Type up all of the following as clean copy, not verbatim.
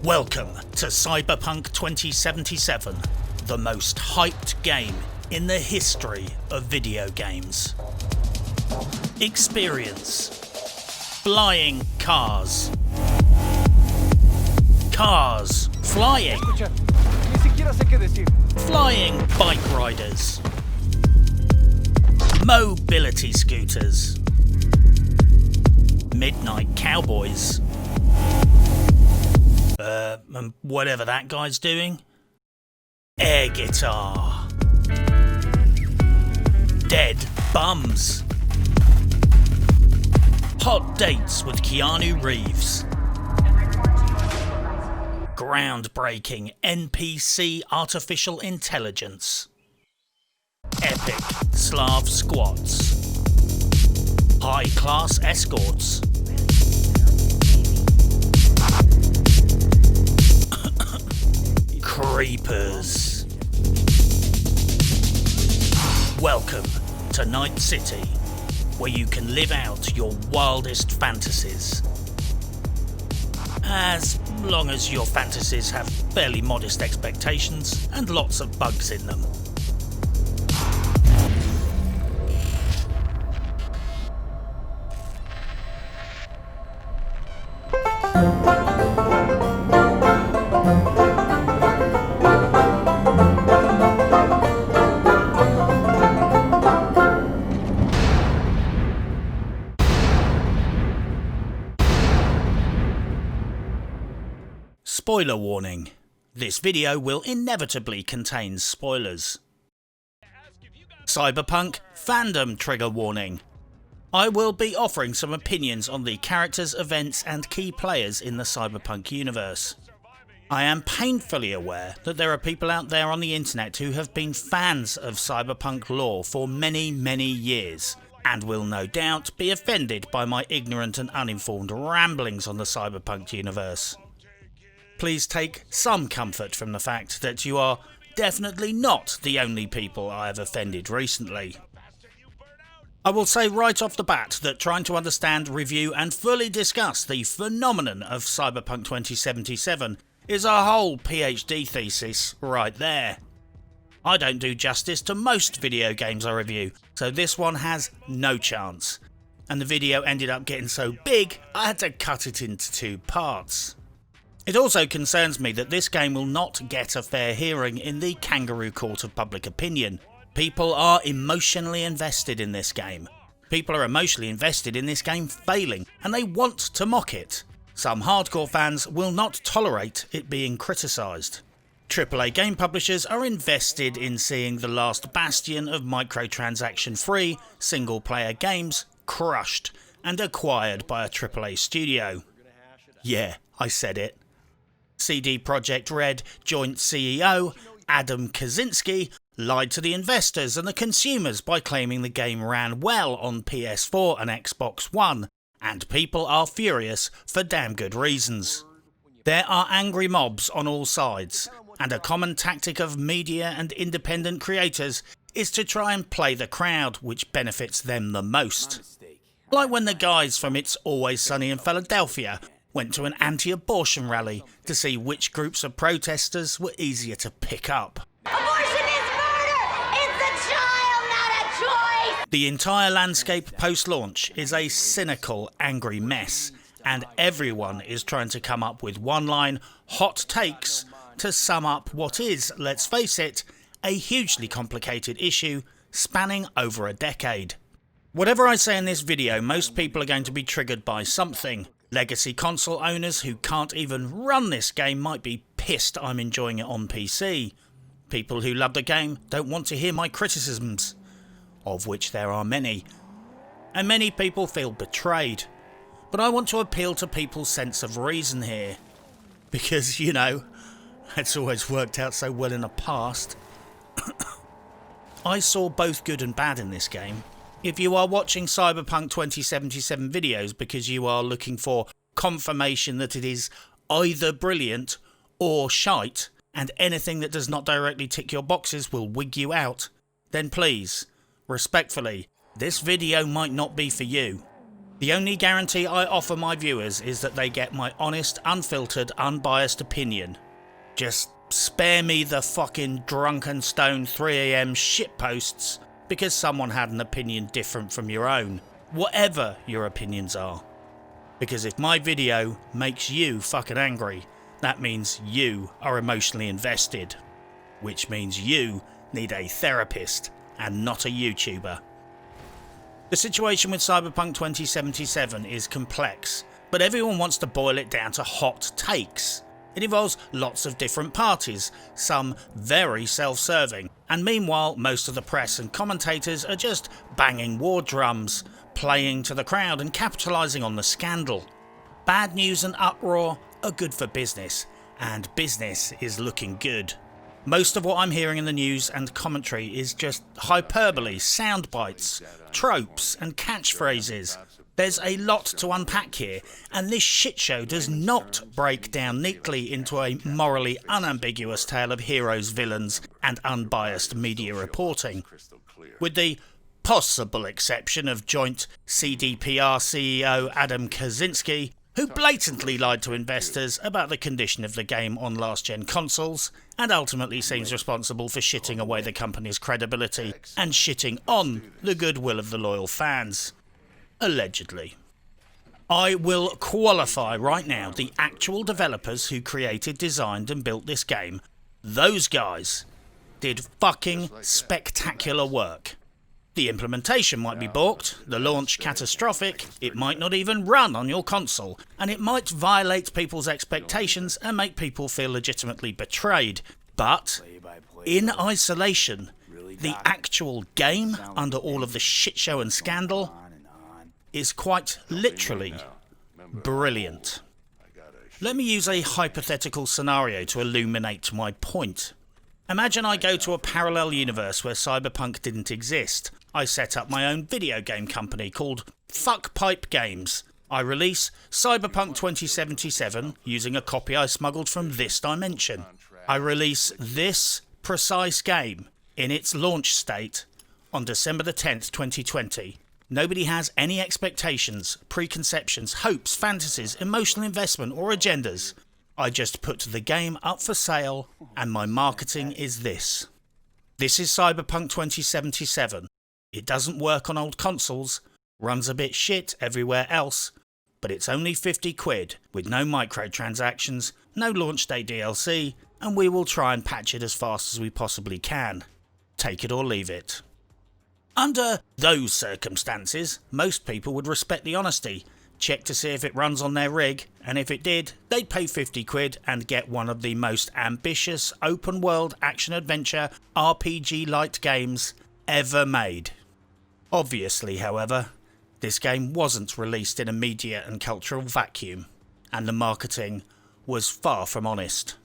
Welcome to Cyberpunk 2077, the most hyped game in the history of video games. Experience flying cars. Cars flying. Flying bike riders. Mobility scooters. Midnight cowboys. Whatever that guy's doing. Air guitar. Dead bums. Hot dates with Keanu Reeves. Groundbreaking NPC artificial intelligence. Epic Slav squats. High-class escorts. Creepers. Welcome to Night City, where you can live out your wildest fantasies. As long as your fantasies have fairly modest expectations and lots of bugs in them. Spoiler warning. This video will inevitably contain spoilers. Cyberpunk fandom trigger warning. I will be offering some opinions on the characters, events and key players in the Cyberpunk universe. I am painfully aware that there are people out there on the internet who have been fans of Cyberpunk lore for many years, and will no doubt be offended by my ignorant and uninformed ramblings on the Cyberpunk universe. Please take some comfort from the fact that you are definitely not the only people I have offended recently. I will say right off the bat that trying to understand, review and fully discuss the phenomenon of Cyberpunk 2077 is a whole PhD thesis right there. I don't do justice to most video games I review, so this one has no chance. And the video ended up getting so big I had to cut it into two parts. It also concerns me that this game will not get a fair hearing in the kangaroo court of public opinion. People are emotionally invested in this game. People are emotionally invested in this game failing, and they want to mock it. Some hardcore fans will not tolerate it being criticised. AAA game publishers are invested in seeing the last bastion of microtransaction-free, single-player games crushed and acquired by a AAA studio. Yeah, I said it. CD Projekt Red joint CEO Adam Kaczynski lied to the investors and the consumers by claiming the game ran well on PS4 and Xbox One, and people are furious for damn good reasons. There are angry mobs on all sides, and a common tactic of media and independent creators is to try and play the crowd, which benefits them the most. Like when the guys from It's Always Sunny in Philadelphia went to an anti-abortion rally to see which groups of protesters were easier to pick up. Abortion is murder! It's a child, not a choice! The entire landscape post-launch is a cynical, angry mess, and everyone is trying to come up with one-line hot takes to sum up what is, let's face it, a hugely complicated issue spanning over a decade. Whatever I say in this video, most people are going to be triggered by something. Legacy console owners who can't even run this game might be pissed I'm enjoying it on PC. People who love the game don't want to hear my criticisms, of which there are many. And many people feel betrayed. But I want to appeal to people's sense of reason here. Because, you know, it's always worked out so well in the past. I saw both good and bad in this game. If you are watching Cyberpunk 2077 videos because you are looking for confirmation that it is either brilliant or shite, and anything that does not directly tick your boxes will wig you out, then please, respectfully, this video might not be for you. The only guarantee I offer my viewers is that they get my honest, unfiltered, unbiased opinion. Just spare me the fucking drunken stone 3 AM shitposts because someone had an opinion different from your own, whatever your opinions are. Because if my video makes you fucking angry, that means you are emotionally invested, which means you need a therapist and not a YouTuber. The situation with Cyberpunk 2077 is complex, but everyone wants to boil it down to hot takes. It involves lots of different parties, some very self-serving, and meanwhile most of the press and commentators are just banging war drums, playing to the crowd and capitalising on the scandal. Bad news and uproar are good for business, and business is looking good. Most of what I'm hearing in the news and commentary is just hyperbole, sound bites, tropes and catchphrases. There's a lot to unpack here, and this shitshow does not break down neatly into a morally unambiguous tale of heroes, villains and unbiased media reporting. With the possible exception of joint CDPR CEO Adam Kaczynski, who blatantly lied to investors about the condition of the game on last-gen consoles, and ultimately seems responsible for shitting away the company's credibility and shitting on the goodwill of the loyal fans. Allegedly. I will qualify right now the actual developers who created, designed and built this game. Those guys did fucking spectacular work. The implementation might be balked, the launch catastrophic, it might not even run on your console, and it might violate people's expectations and make people feel legitimately betrayed. But, in isolation, the actual game, under all of the shitshow and scandal, is quite literally brilliant. Let me use a hypothetical scenario to illuminate my point. Imagine I go to a parallel universe where Cyberpunk didn't exist. I set up my own video game company called Fuck Pipe Games. I release Cyberpunk 2077 using a copy I smuggled from this dimension. I release this precise game in its launch state on December the 10th, 2020. Nobody has any expectations, preconceptions, hopes, fantasies, emotional investment or agendas. I just put the game up for sale and my marketing is this. This is Cyberpunk 2077. It doesn't work on old consoles, runs a bit shit everywhere else, but it's only 50 quid with no microtransactions, no launch day DLC, and we will try and patch it as fast as we possibly can. Take it or leave it. Under those circumstances, most people would respect the honesty, check to see if it runs on their rig, and if it did, they'd pay 50 quid and get one of the most ambitious open world action-adventure RPG-light games ever made. Obviously, however, this game wasn't released in a media and cultural vacuum, and the marketing was far from honest.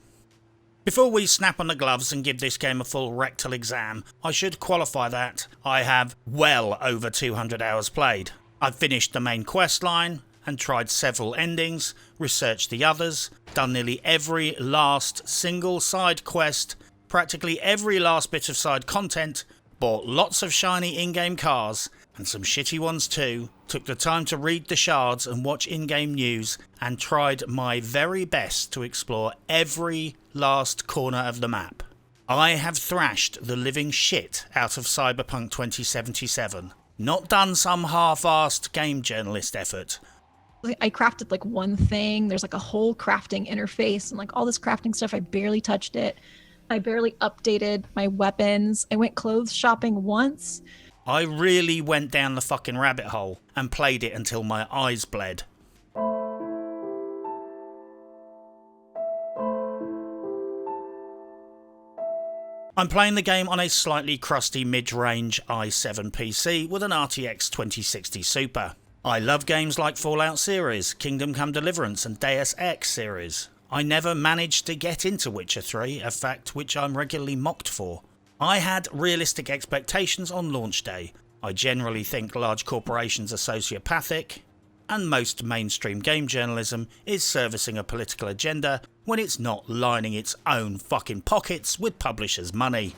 Before we snap on the gloves and give this game a full rectal exam, I should qualify that I have well over 200 hours played. I've finished the main quest line and tried several endings, researched the others, done nearly every last single side quest, practically every last bit of side content, bought lots of shiny in-game cars, and some shitty ones too, took the time to read the shards and watch in-game news, and tried my very best to explore every last corner of the map. I have thrashed the living shit out of Cyberpunk 2077. Not done some half-assed game journalist effort. I crafted like one thing. There's like a whole crafting interface and like all this crafting stuff. I barely touched it. I barely updated my weapons. I went clothes shopping once. I really went down the fucking rabbit hole and played it until my eyes bled. I'm playing the game on a slightly crusty mid-range i7 PC with an RTX 2060 Super. I love games like Fallout series, Kingdom Come Deliverance and Deus Ex series. I never managed to get into Witcher 3, a fact which I'm regularly mocked for. I had realistic expectations on launch day. I generally think large corporations are sociopathic, and most mainstream game journalism is servicing a political agenda when it's not lining its own fucking pockets with publishers' money.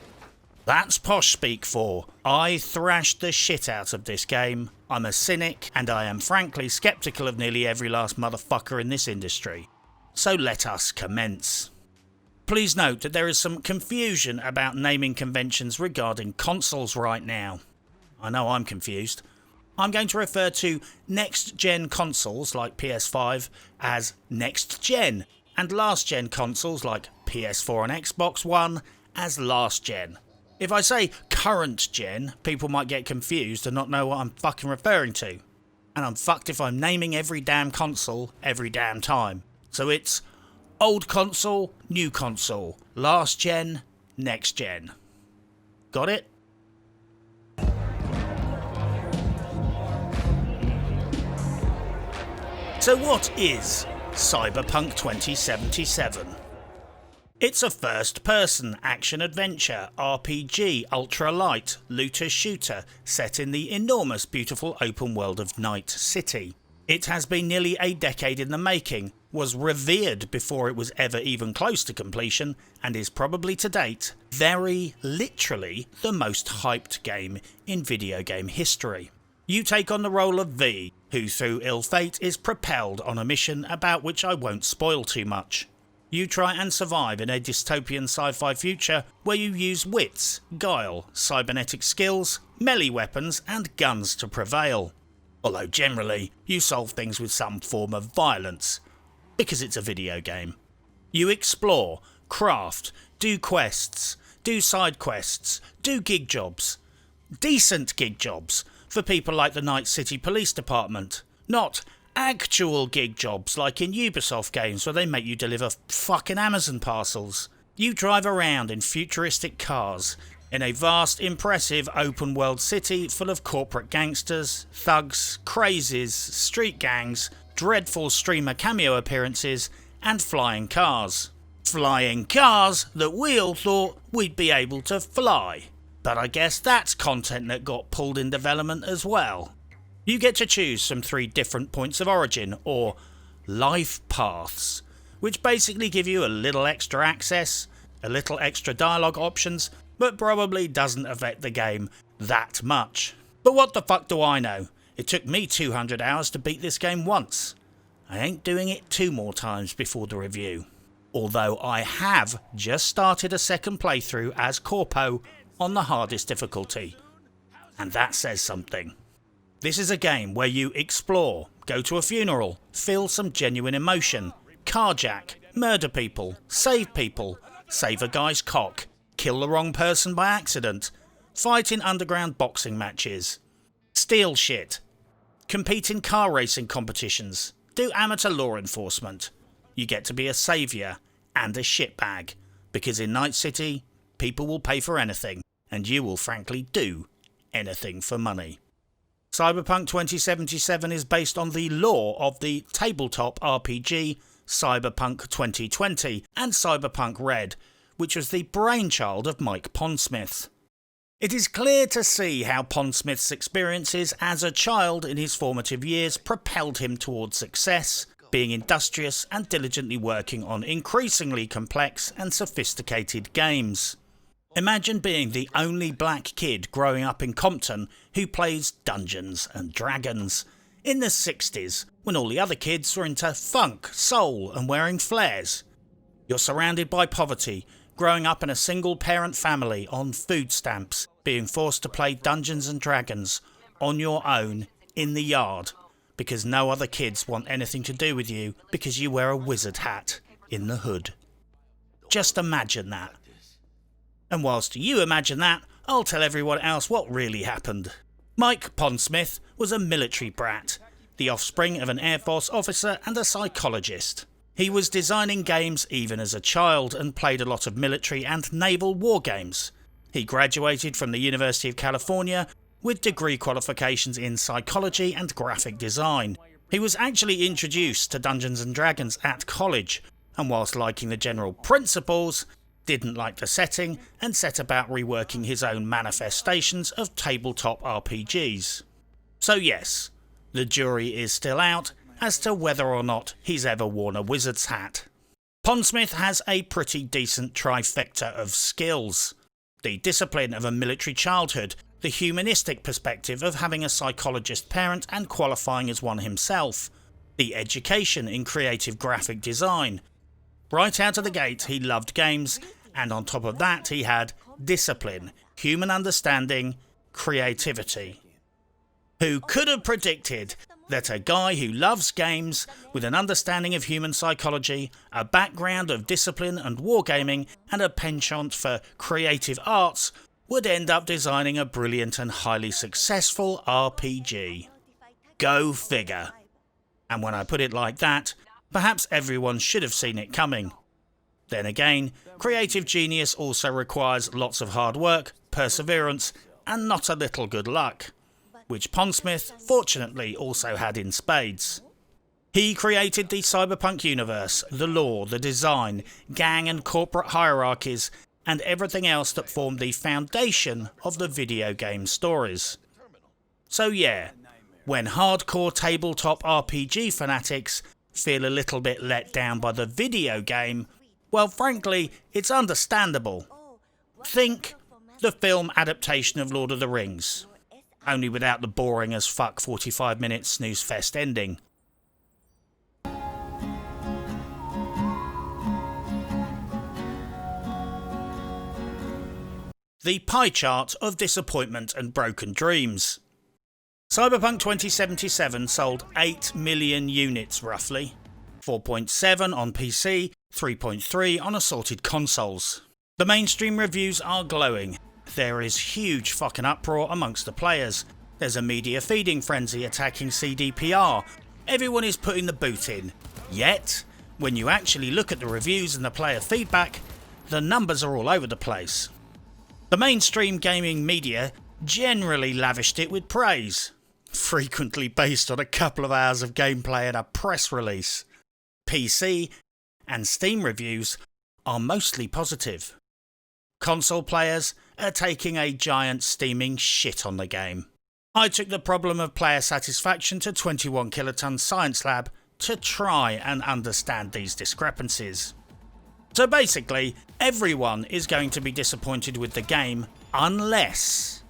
That's posh speak for I thrashed the shit out of this game. I'm a cynic, and I am frankly sceptical of nearly every last motherfucker in this industry. So let us commence. Please note that there is some confusion about naming conventions regarding consoles right now. I know I'm confused. I'm going to refer to next-gen consoles like PS5 as next-gen, and last-gen consoles like PS4 and Xbox One as last-gen. If I say current-gen, people might get confused and not know what I'm fucking referring to. And I'm fucked if I'm naming every damn console every damn time. So it's old console, new console, last-gen, next-gen. Got it? So what is Cyberpunk 2077? It's a first-person action-adventure RPG ultra-light looter-shooter set in the enormous beautiful open world of Night City. It has been nearly a decade in the making, was revered before it was ever even close to completion, and is probably to date, very literally, the most hyped game in video game history. You take on the role of V, who through ill fate is propelled on a mission about which I won't spoil too much. You try and survive in a dystopian sci-fi future where you use wits, guile, cybernetic skills, melee weapons and guns to prevail. Although generally, you solve things with some form of violence, because it's a video game. You explore, craft, do quests, do side quests, do gig jobs. Decent gig jobs for people like the Night City Police Department, not actual gig jobs like in Ubisoft games where they make you deliver fucking Amazon parcels. You drive around in futuristic cars in a vast, impressive open world city full of corporate gangsters, thugs, crazies, street gangs, dreadful streamer cameo appearances and flying cars. Flying cars that we all thought we'd be able to fly. But I guess that's content that got pulled in development as well. You get to choose from 3 different points of origin, or life paths, which basically give you a little extra access, a little extra dialogue options, but probably doesn't affect the game that much. But what the fuck do I know? It took me 200 hours to beat this game once. I ain't doing it 2 more times before the review. Although I have just started a second playthrough as Corpo on the hardest difficulty. And that says something. This is a game where you explore, go to a funeral, feel some genuine emotion, carjack, murder people, save a guy's cock, kill the wrong person by accident, fight in underground boxing matches, steal shit, compete in car racing competitions, do amateur law enforcement. You get to be a saviour and a shitbag, because in Night City, people will pay for anything, and you will frankly do anything for money. Cyberpunk 2077 is based on the lore of the tabletop RPG Cyberpunk 2020 and Cyberpunk Red, which was the brainchild of Mike Pondsmith. It is clear to see how Pondsmith's experiences as a child in his formative years propelled him towards success, being industrious and diligently working on increasingly complex and sophisticated games. Imagine being the only black kid growing up in Compton who plays Dungeons and Dragons in the 60s, when all the other kids were into funk, soul and wearing flares. You're surrounded by poverty, growing up in a single parent family on food stamps, being forced to play Dungeons and Dragons on your own in the yard because no other kids want anything to do with you because you wear a wizard hat in the hood. Just imagine that. And whilst you imagine that, I'll tell everyone else what really happened. Mike Pondsmith was a military brat, the offspring of an Air Force officer and a psychologist. He was designing games even as a child and played a lot of military and naval war games. He graduated from the University of California with degree qualifications in psychology and graphic design. He was actually introduced to Dungeons and Dragons at college, and whilst liking the general principles, didn't like the setting and set about reworking his own manifestations of tabletop RPGs. So yes, the jury is still out as to whether or not he's ever worn a wizard's hat. Pondsmith has a pretty decent trifecta of skills. the discipline of a military childhood, the humanistic perspective of having a psychologist parent and qualifying as one himself, the education in creative graphic design. Right out of the gate he loved games, and on top of that he had discipline, human understanding, creativity. Who could have predicted that a guy who loves games, with an understanding of human psychology, a background of discipline and wargaming, and a penchant for creative arts, would end up designing a brilliant and highly successful RPG? Go figure. And when I put it like that, perhaps everyone should have seen it coming. Then again, creative genius also requires lots of hard work, perseverance, and not a little good luck, which Pondsmith fortunately also had in spades. He created the Cyberpunk universe, the lore, the design, gang and corporate hierarchies, and everything else that formed the foundation of the video game stories. So yeah, when hardcore tabletop RPG fanatics feel a little bit let down by the video game, well, frankly, it's understandable. Think the film adaptation of Lord of the Rings, only without the boring as fuck 45-minute snooze fest ending. The pie chart of disappointment and broken dreams. Cyberpunk 2077 sold 8 million units roughly, 4.7 on PC, 3.3 on assorted consoles. The mainstream reviews are glowing. There is huge fucking uproar amongst the players. There's a media feeding frenzy attacking CDPR. Everyone is putting the boot in. Yet, when you actually look at the reviews and the player feedback, the numbers are all over the place. The mainstream gaming media generally lavished it with praise, frequently based on a couple of hours of gameplay and a press release. PC and Steam reviews are mostly positive. Console players are taking a giant steaming shit on the game. I took the problem of player satisfaction to 21 Kiloton Science Lab to try and understand these discrepancies. So basically, everyone is going to be disappointed with the game unless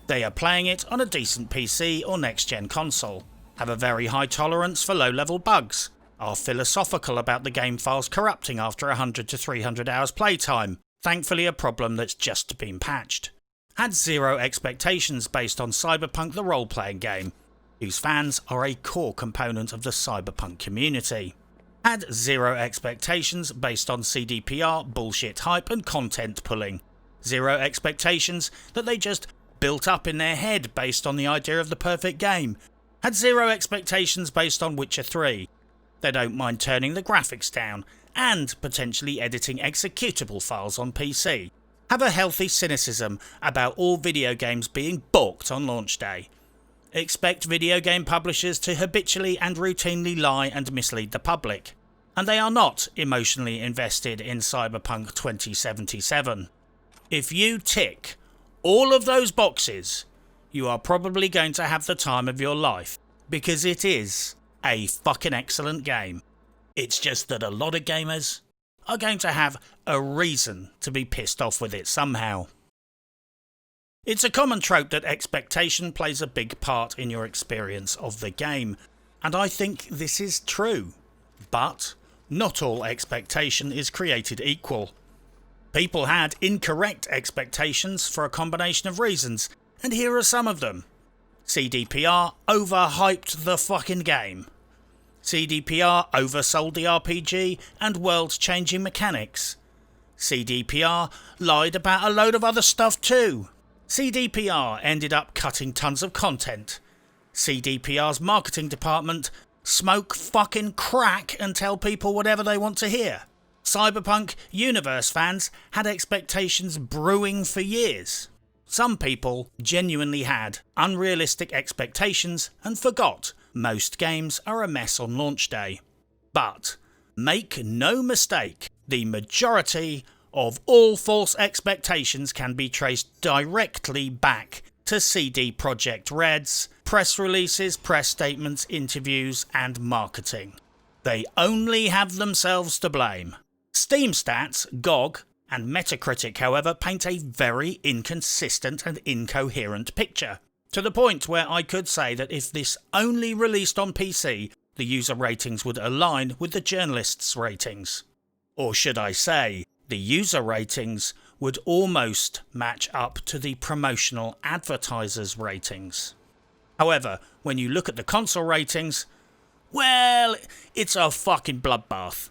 they are playing it on a decent PC or next-gen console, have a very high tolerance for low-level bugs, are philosophical about the game files corrupting after 100 to 300 hours playtime, thankfully a problem that's just been patched, had zero expectations based on Cyberpunk the role-playing game, whose fans are a core component of the Cyberpunk community. Had zero expectations based on CDPR, bullshit hype and content pulling. Zero expectations that they just built up in their head based on the idea of the perfect game. Had zero expectations based on Witcher 3. They don't mind turning the graphics down and potentially editing executable files on PC. Have a healthy cynicism about all video games being balked on launch day. Expect video game publishers to habitually and routinely lie and mislead the public, and they are not emotionally invested in Cyberpunk 2077. If you tick all of those boxes, you are probably going to have the time of your life, because it is a fucking excellent game. It's just that a lot of gamers are going to have a reason to be pissed off with it somehow. It's a common trope that expectation plays a big part in your experience of the game, and I think this is true. But not all expectation is created equal. People had incorrect expectations for a combination of reasons, and here are some of them. CDPR overhyped the fucking game. CDPR oversold the RPG and world-changing mechanics. CDPR lied about a load of other stuff too. CDPR ended up cutting tons of content. CDPR's marketing department smoke fucking crack and tell people whatever they want to hear. Cyberpunk universe fans had expectations brewing for years. Some people genuinely had unrealistic expectations and forgot most games are a mess on launch day. But make no mistake, the majority of all false expectations can be traced directly back to CD Projekt Red's press releases, press statements, interviews and marketing. They only have themselves to blame. Steam Stats, GOG and Metacritic, however, paint a very inconsistent and incoherent picture, to the point where I could say that if this only released on PC, the user ratings would align with the journalists' ratings. Or should I say, the user ratings would almost match up to the promotional advertisers' ratings. However, when you look at the console ratings, well, it's a fucking bloodbath.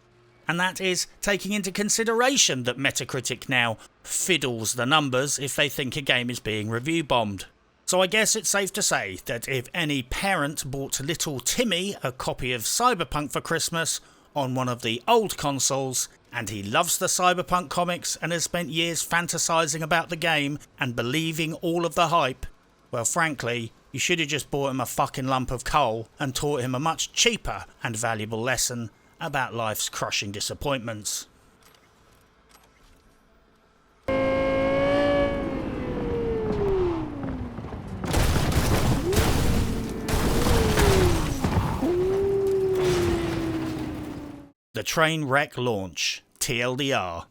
And that is taking into consideration that Metacritic now fiddles the numbers if they think a game is being review bombed. So I guess it's safe to say that if any parent bought little Timmy a copy of Cyberpunk for Christmas on one of the old consoles, and he loves the Cyberpunk comics and has spent years fantasising about the game and believing all of the hype, well, frankly, you should have just bought him a fucking lump of coal and taught him a much cheaper and valuable lesson about life's crushing disappointments. The train wreck launch, TLDR.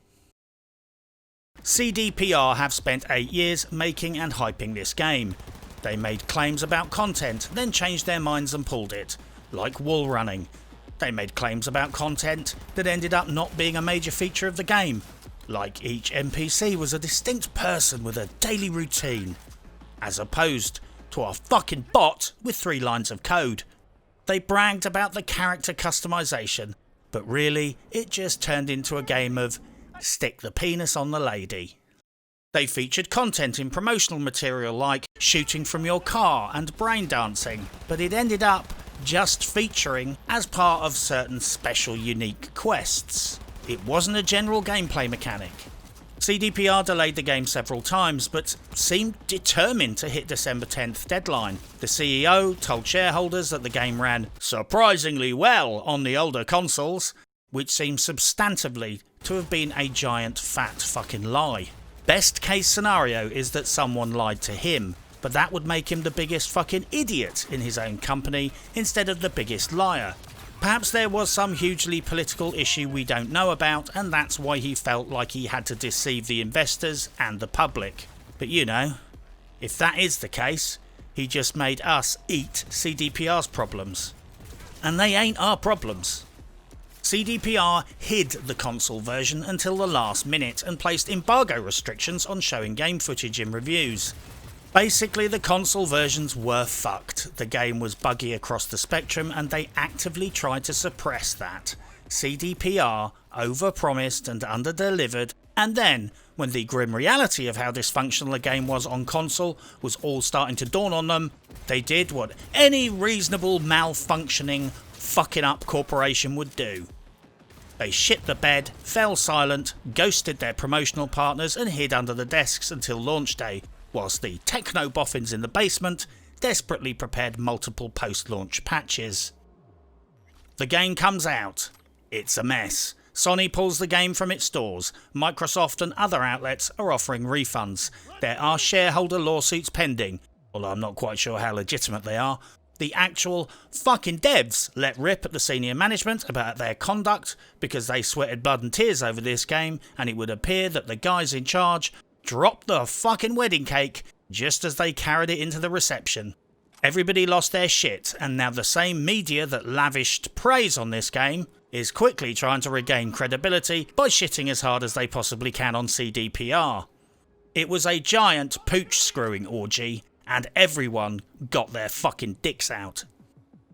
CDPR have spent 8 years making and hyping this game. They made claims about content, then changed their minds and pulled it, like wall running. They made claims about content that ended up not being a major feature of the game, like each NPC was a distinct person with a daily routine, as opposed to a fucking bot with 3 lines of code. They bragged about the character customization, but really it just turned into a game of stick the penis on the lady. They featured content in promotional material like shooting from your car and brain dancing, but it ended up just featuring as part of certain special unique quests. It wasn't a general gameplay mechanic. CDPR delayed the game several times, but seemed determined to hit December 10th deadline. The CEO told shareholders that the game ran surprisingly well on the older consoles, which seems substantively to have been a giant fat fucking lie. Best case scenario is that someone lied to him, but that would make him the biggest fucking idiot in his own company instead of the biggest liar. Perhaps there was some hugely political issue we don't know about, and that's why he felt like he had to deceive the investors and the public. But you know, if that is the case, he just made us eat CDPR's problems. And they ain't our problems. CDPR hid the console version until the last minute and placed embargo restrictions on showing game footage in reviews. Basically, the console versions were fucked. The game was buggy across the spectrum and they actively tried to suppress that. CDPR overpromised and underdelivered, and then, when the grim reality of how dysfunctional a game was on console was all starting to dawn on them, they did what any reasonable malfunctioning, fucking up corporation would do. They shit the bed, fell silent, ghosted their promotional partners and hid under the desks until launch day, whilst the techno-boffins in the basement desperately prepared multiple post-launch patches. The game comes out. It's a mess. Sony pulls the game from its stores. Microsoft and other outlets are offering refunds. There are shareholder lawsuits pending, although I'm not quite sure how legitimate they are. The actual fucking devs let rip at the senior management about their conduct because they sweated blood and tears over this game, and it would appear that the guys in charge dropped the fucking wedding cake just as they carried it into the reception. Everybody lost their shit, and now the same media that lavished praise on this game is quickly trying to regain credibility by shitting as hard as they possibly can on CDPR. It was a giant pooch screwing orgy, and everyone got their fucking dicks out.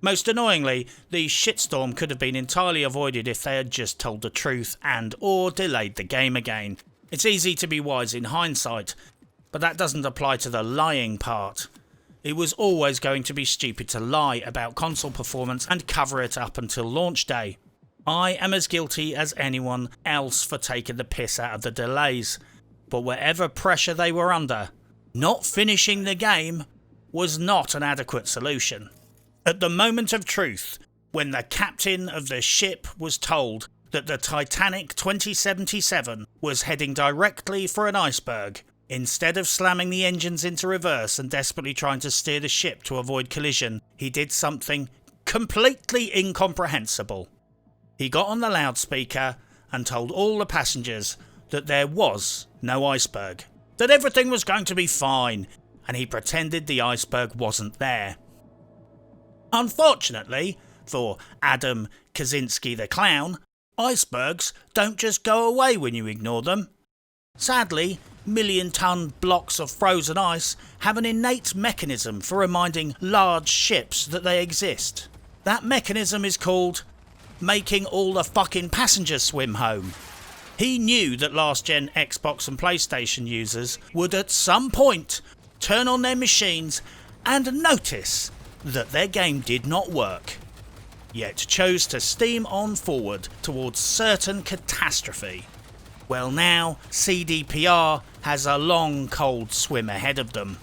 Most annoyingly, the shitstorm could have been entirely avoided if they had just told the truth and or delayed the game again. It's easy to be wise in hindsight, but that doesn't apply to the lying part. It was always going to be stupid to lie about console performance and cover it up until launch day. I am as guilty as anyone else for taking the piss out of the delays, but whatever pressure they were under, not finishing the game was not an adequate solution. At the moment of truth, when the captain of the ship was told that the Titanic 2077 was heading directly for an iceberg, instead of slamming the engines into reverse and desperately trying to steer the ship to avoid collision, he did something completely incomprehensible. He got on the loudspeaker and told all the passengers, that there was no iceberg, that everything was going to be fine, and he pretended the iceberg wasn't there. Unfortunately, for Adam Kaczynski the clown, icebergs don't just go away when you ignore them. Sadly, million-ton blocks of frozen ice have an innate mechanism for reminding large ships that they exist. That mechanism is called making all the fucking passengers swim home. He knew that last-gen Xbox and PlayStation users would at some point turn on their machines and notice that their game did not work, yet chose to steam on forward towards certain catastrophe. Well, now CDPR has a long cold swim ahead of them.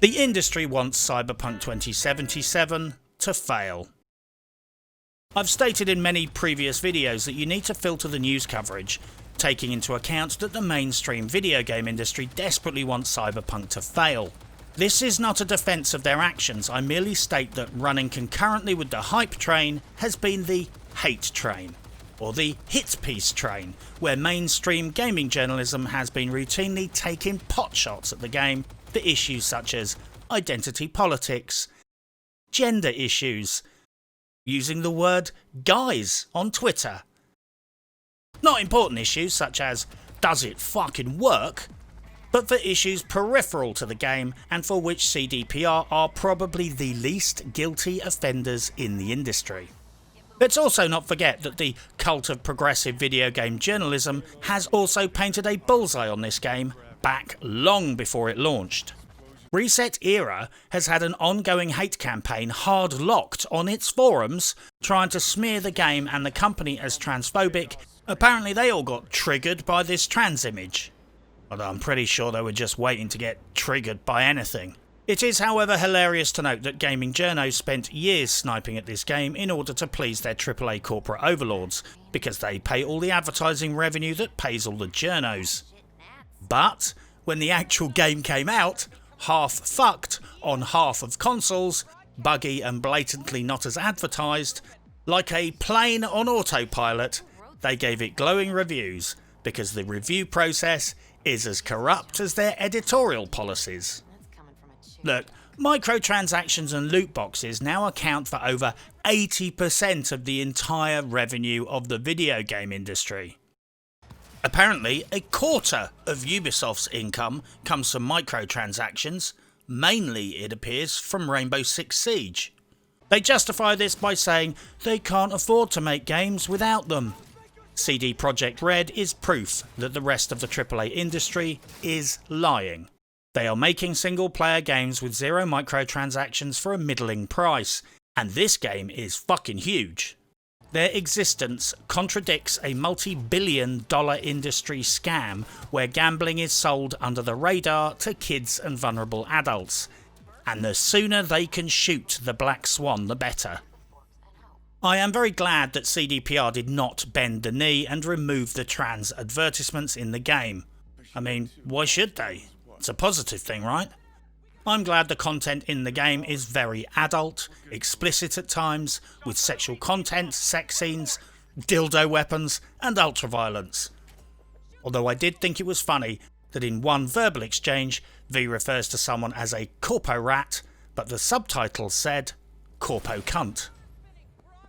The industry wants Cyberpunk 2077 to fail. I've stated in many previous videos that you need to filter the news coverage, taking into account that the mainstream video game industry desperately wants Cyberpunk to fail. This is not a defence of their actions, I merely state that running concurrently with the hype train has been the hate train, or the hit piece train, where mainstream gaming journalism has been routinely taking potshots at the game for issues such as identity politics, gender issues, using the word guys on Twitter. Not important issues such as does it fucking work, but for issues peripheral to the game and for which CDPR are probably the least guilty offenders in the industry. Let's also not forget that the cult of progressive video game journalism has also painted a bullseye on this game back long before it launched. Reset Era has had an ongoing hate campaign hard-locked on its forums trying to smear the game and the company as transphobic. Apparently they all got triggered by this trans image. Although I'm pretty sure they were just waiting to get triggered by anything. It is, however, hilarious to note that gaming journos spent years sniping at this game in order to please their AAA corporate overlords, because they pay all the advertising revenue that pays all the journos. But when the actual game came out, half fucked on half of consoles, buggy and blatantly not as advertised, like a plane on autopilot, they gave it glowing reviews, because the review process is as corrupt as their editorial policies. Look, microtransactions and loot boxes now account for over 80% of the entire revenue of the video game industry. Apparently, a quarter of Ubisoft's income comes from microtransactions, mainly, it appears, from Rainbow Six Siege. They justify this by saying they can't afford to make games without them. CD Projekt Red is proof that the rest of the AAA industry is lying. They are making single-player games with zero microtransactions for a middling price, and this game is fucking huge. Their existence contradicts a multi-billion-dollar industry scam where gambling is sold under the radar to kids and vulnerable adults, and the sooner they can shoot the black swan the better. I am very glad that CDPR did not bend the knee and remove the trans advertisements in the game. I mean, why should they? It's a positive thing, right? I'm glad the content in the game is very adult, explicit at times, with sexual content, sex scenes, dildo weapons, and ultraviolence. Although I did think it was funny that in one verbal exchange, V refers to someone as a corpo rat, but the subtitles said, corpo cunt.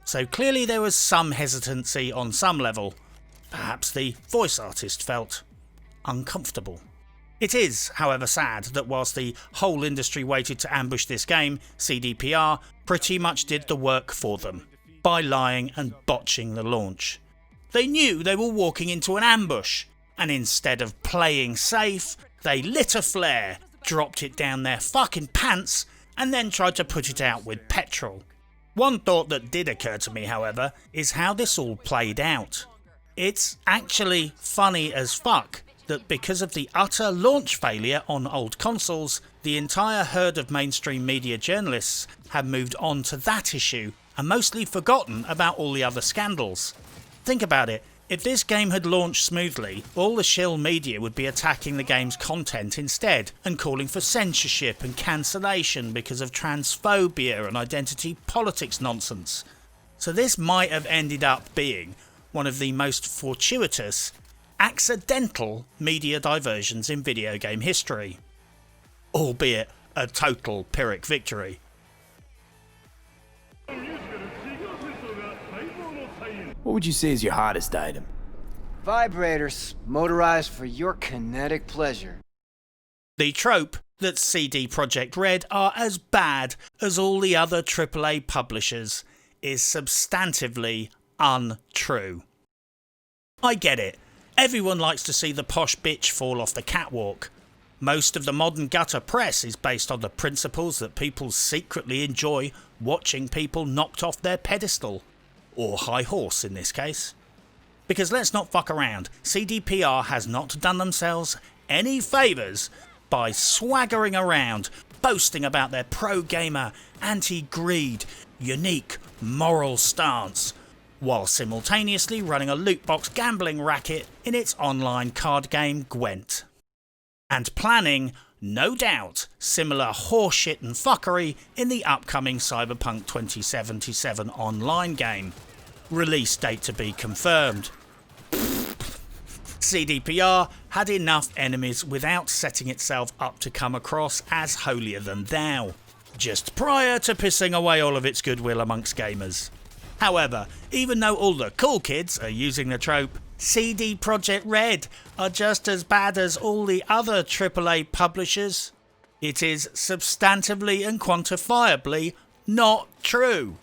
So clearly there was some hesitancy on some level. Perhaps the voice artist felt uncomfortable. It is, however, sad that whilst the whole industry waited to ambush this game, CDPR pretty much did the work for them, by lying and botching the launch. They knew they were walking into an ambush, and instead of playing safe, they lit a flare, dropped it down their fucking pants, and then tried to put it out with petrol. One thought that did occur to me, however, is how this all played out. It's actually funny as fuck that because of the utter launch failure on old consoles, the entire herd of mainstream media journalists have moved on to that issue and mostly forgotten about all the other scandals. Think about it, if this game had launched smoothly, all the shill media would be attacking the game's content instead and calling for censorship and cancellation because of transphobia and identity politics nonsense. So this might have ended up being one of the most fortuitous, accidental media diversions in video game history. Albeit a total Pyrrhic victory. What would you say is your hottest item? Vibrators, motorized for your kinetic pleasure. The trope that CD Projekt Red are as bad as all the other AAA publishers is substantively untrue. I get it. Everyone likes to see the posh bitch fall off the catwalk. Most of the modern gutter press is based on the principles that people secretly enjoy watching people knocked off their pedestal. Or high horse in this case. Because let's not fuck around, CDPR has not done themselves any favours by swaggering around, boasting about their pro-gamer, anti-greed, unique, moral stance, while simultaneously running a loot box gambling racket in its online card game Gwent. And planning, no doubt, similar horseshit and fuckery in the upcoming Cyberpunk 2077 online game. Release date to be confirmed. CDPR had enough enemies without setting itself up to come across as holier than thou, just prior to pissing away all of its goodwill amongst gamers. However, even though all the cool kids are using the trope, CD Projekt Red are just as bad as all the other AAA publishers, it is substantively and quantifiably not true.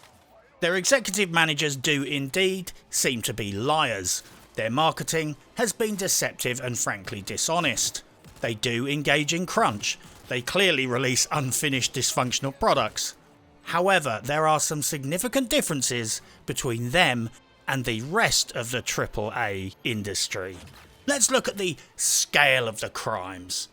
Their executive managers do indeed seem to be liars. Their marketing has been deceptive and frankly dishonest. They do engage in crunch. They clearly release unfinished dysfunctional products. However, there are some significant differences between them and the rest of the AAA industry. Let's look at the scale of the crimes.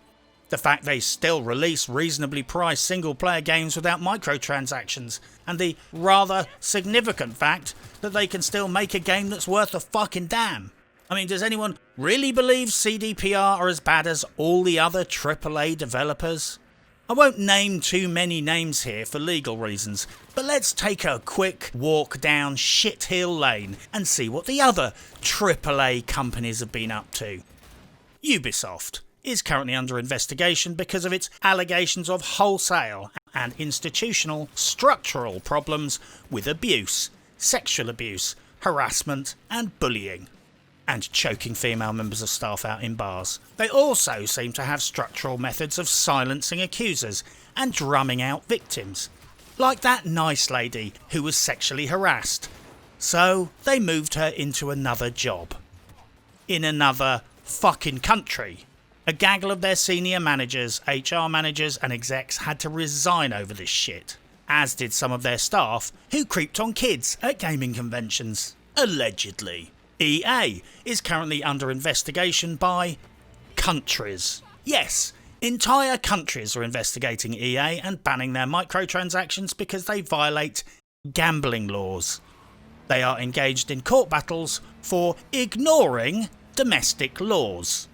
The fact they still release reasonably priced single-player games without microtransactions, and the rather significant fact that they can still make a game that's worth a fucking damn. I mean, does anyone really believe CDPR are as bad as all the other AAA developers? I won't name too many names here for legal reasons, but let's take a quick walk down Shithill Lane and see what the other AAA companies have been up to. Ubisoft is currently under investigation because of its allegations of wholesale and institutional structural problems with abuse, sexual abuse, harassment and bullying, and choking female members of staff out in bars. They also seem to have structural methods of silencing accusers and drumming out victims, like that nice lady who was sexually harassed. So they moved her into another job. In another fucking country. A gaggle of their senior managers, HR managers and execs had to resign over this shit, as did some of their staff who creeped on kids at gaming conventions, allegedly. EA is currently under investigation by countries. Yes, entire countries are investigating EA and banning their microtransactions because they violate gambling laws. They are engaged in court battles for ignoring domestic laws.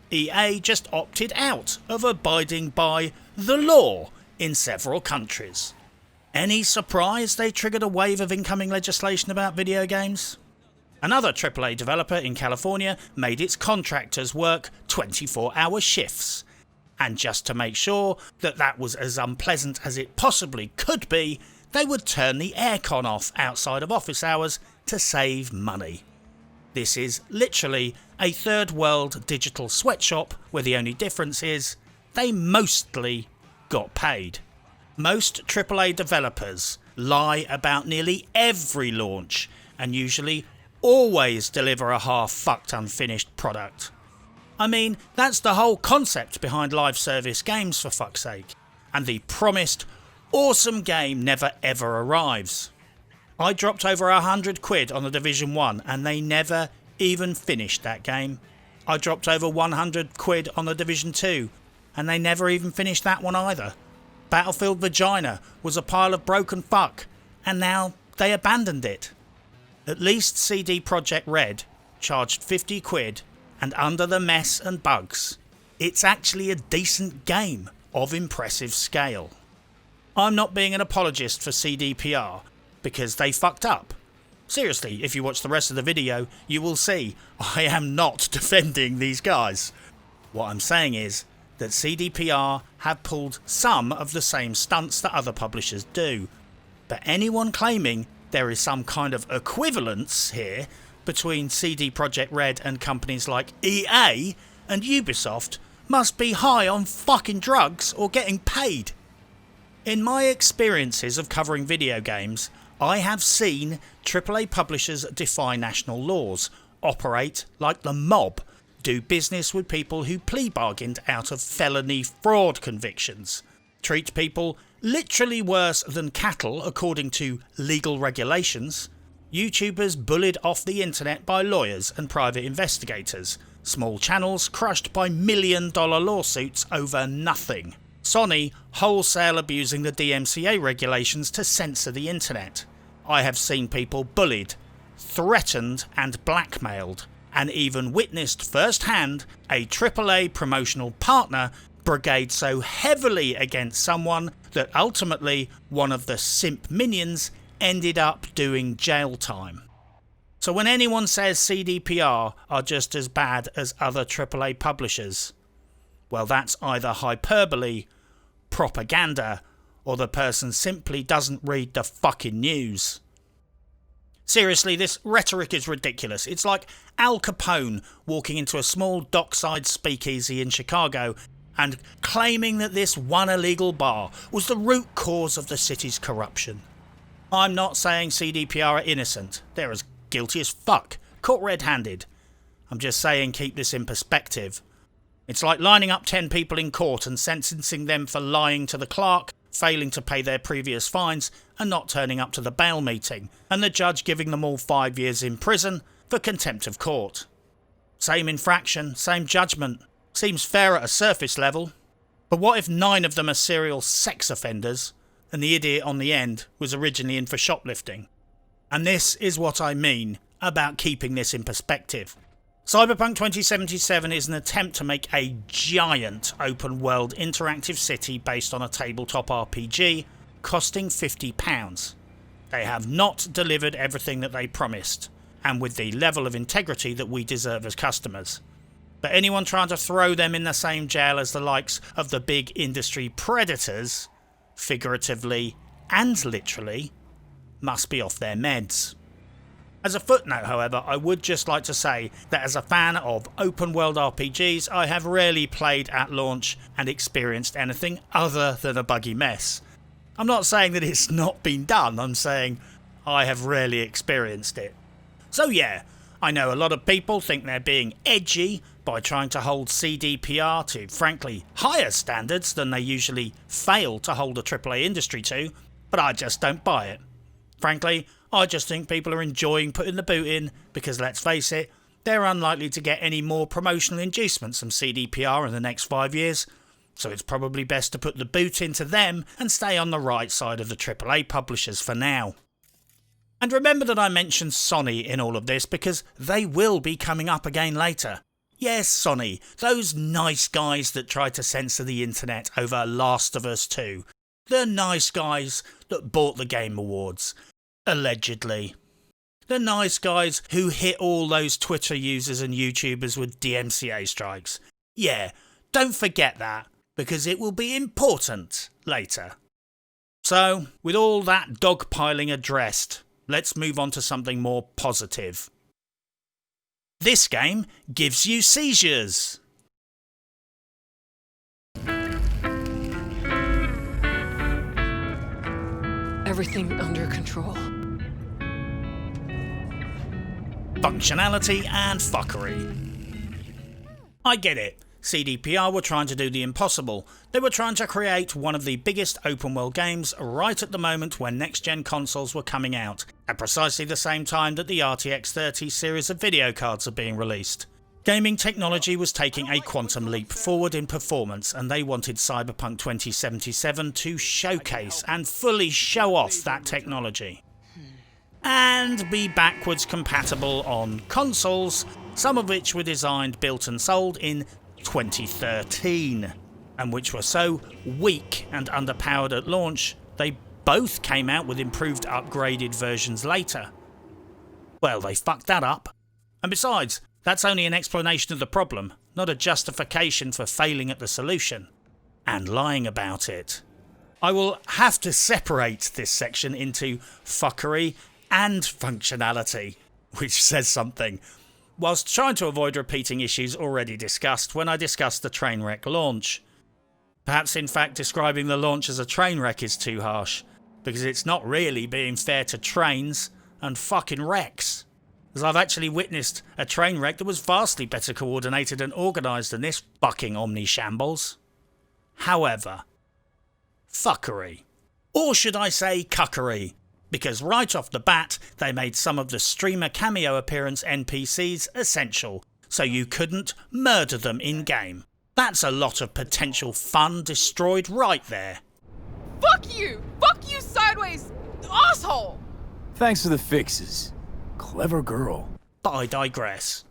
EA just opted out of abiding by the law in several countries. Any surprise they triggered a wave of incoming legislation about video games? Another AAA developer in California made its contractors work 24-hour shifts. And just to make sure that that was as unpleasant as it possibly could be, they would turn the aircon off outside of office hours to save money. This is literally a third world digital sweatshop where the only difference is they mostly got paid. Most AAA developers lie about nearly every launch and usually always deliver a half-fucked unfinished product. I mean, that's the whole concept behind live service games, for fuck's sake. And the promised awesome game never ever arrives. I dropped over £100 on The Division 1 and they never even finished that game. I dropped over £100 on The Division 2 and they never even finished that one either. Battlefield Vagina was a pile of broken fuck and now they abandoned it. At least CD Projekt Red charged £50 and under the mess and bugs, it's actually a decent game of impressive scale. I'm not being an apologist for CDPR because they fucked up. Seriously, if you watch the rest of the video, you will see I am not defending these guys. What I'm saying is that CDPR have pulled some of the same stunts that other publishers do. But anyone claiming there is some kind of equivalence here between CD Projekt Red and companies like EA and Ubisoft must be high on fucking drugs or getting paid. In my experiences of covering video games, I have seen AAA publishers defy national laws, operate like the mob, do business with people who plea bargained out of felony fraud convictions, treat people literally worse than cattle according to legal regulations, YouTubers bullied off the internet by lawyers and private investigators, small channels crushed by million-dollar lawsuits over nothing, Sony wholesale abusing the DMCA regulations to censor the internet. I have seen people bullied, threatened and blackmailed, and even witnessed firsthand a AAA promotional partner brigade so heavily against someone that ultimately one of the simp minions ended up doing jail time. So when anyone says CDPR are just as bad as other AAA publishers, well, that's either hyperbole, propaganda, or the person simply doesn't read the fucking news. Seriously, this rhetoric is ridiculous. It's like Al Capone walking into a small dockside speakeasy in Chicago and claiming that this one illegal bar was the root cause of the city's corruption. I'm not saying CDPR are innocent. They're as guilty as fuck, caught red-handed. I'm just saying keep this in perspective. It's like lining up 10 people in court and sentencing them for lying to the clerk, failing to pay their previous fines and not turning up to the bail meeting, and the judge giving them all 5 years in prison for contempt of court. Same infraction, same judgment. Seems fair at a surface level. But what if 9 of them are serial sex offenders and the idiot on the end was originally in for shoplifting? And this is what I mean about keeping this in perspective. Cyberpunk 2077 is an attempt to make a giant open-world interactive city based on a tabletop RPG, costing £50. They have not delivered everything that they promised, and with the level of integrity that we deserve as customers. But anyone trying to throw them in the same jail as the likes of the big industry predators, figuratively and literally, must be off their meds. As a footnote, however, I would just like to say that as a fan of open world RPGs, I have rarely played at launch and experienced anything other than a buggy mess. I'm not saying that it's not been done, I'm saying I have rarely experienced it. So yeah, I know a lot of people think they're being edgy by trying to hold CDPR to, frankly, higher standards than they usually fail to hold a AAA industry to, but I just don't buy it. Frankly, I just think people are enjoying putting the boot in because, let's face it, they're unlikely to get any more promotional inducements from CDPR in the next 5 years, so it's probably best to put the boot into them and stay on the right side of the AAA publishers for now. And remember that I mentioned Sony in all of this because they will be coming up again later. Yes, Sony, those nice guys that tried to censor the internet over Last of Us 2. The nice guys that bought the Game Awards. Allegedly. The nice guys who hit all those Twitter users and YouTubers with DMCA strikes. Yeah, don't forget that, because it will be important later. So, with all that dogpiling addressed, let's move on to something more positive. This game gives you seizures. Everything under control. Functionality and fuckery. I get it. CDPR were trying to do the impossible. They were trying to create one of the biggest open world games right at the moment when next gen consoles were coming out, at precisely the same time that the RTX 30 series of video cards are being released. Gaming technology was taking a quantum leap forward in performance, and they wanted Cyberpunk 2077 to showcase and fully show off that technology. And be backwards compatible on consoles, some of which were designed, built and sold in 2013, and which were so weak and underpowered at launch, they both came out with improved upgraded versions later. Well, they fucked that up. And besides, that's only an explanation of the problem, not a justification for failing at the solution. And lying about it. I will have to separate this section into fuckery and functionality, which says something, whilst trying to avoid repeating issues already discussed when I discussed the train wreck launch. Perhaps in fact describing the launch as a train wreck is too harsh, because it's not really being fair to trains and fucking wrecks. As I've actually witnessed a train wreck that was vastly better coordinated and organised than this fucking omni-shambles. However, fuckery. Or should I say cuckery? Because right off the bat, they made some of the streamer cameo appearance NPCs essential, so you couldn't murder them in-game. That's a lot of potential fun destroyed right there. Fuck you! Fuck you sideways, asshole! Thanks for the fixes. Clever girl. But I digress.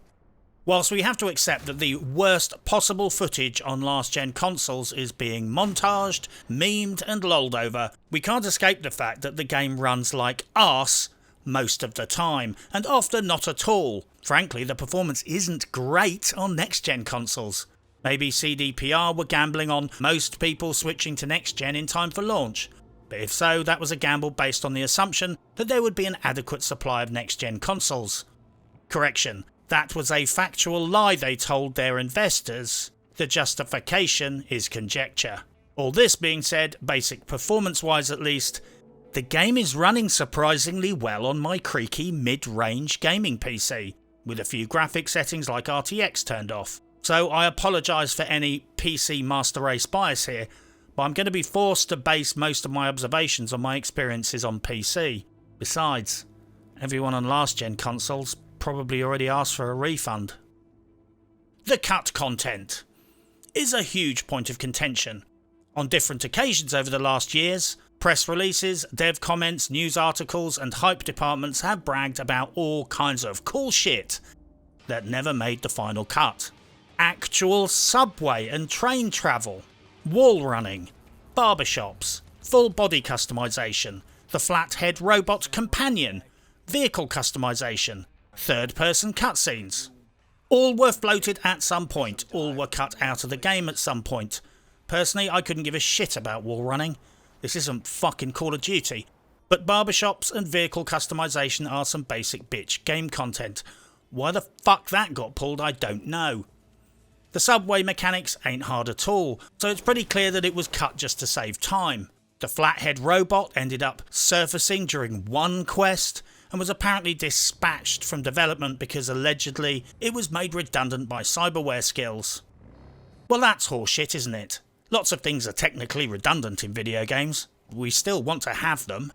Whilst we have to accept that the worst possible footage on last-gen consoles is being montaged, memed and lolled over, we can't escape the fact that the game runs like arse most of the time, and often not at all. Frankly, the performance isn't great on next-gen consoles. Maybe CDPR were gambling on most people switching to next-gen in time for launch. But if so, that was a gamble based on the assumption that there would be an adequate supply of next-gen consoles. Correction. That was a factual lie they told their investors. The justification is conjecture. All this being said, basic performance-wise at least, the game is running surprisingly well on my creaky mid-range gaming PC, with a few graphic settings like RTX turned off. So I apologise for any PC master race bias here, but I'm going to be forced to base most of my observations on my experiences on PC. Besides, everyone on last-gen consoles probably already asked for a refund. The cut content is a huge point of contention. On different occasions over the last years, press releases, dev comments, news articles and hype departments have bragged about all kinds of cool shit that never made the final cut. Actual subway and train travel, wall running, barbershops, full body customization, the flathead robot companion, vehicle customization, third-person cutscenes. All were floated at some point, all were cut out of the game at some point. Personally, I couldn't give a shit about wall running. This isn't fucking Call of Duty. But barbershops and vehicle customization are some basic bitch game content. Why the fuck that got pulled, I don't know. The subway mechanics ain't hard at all, so it's pretty clear that it was cut just to save time. The flathead robot ended up surfacing during one quest, and was apparently dispatched from development because allegedly it was made redundant by cyberware skills. Well, that's horseshit, isn't it? Lots of things are technically redundant in video games. We still want to have them.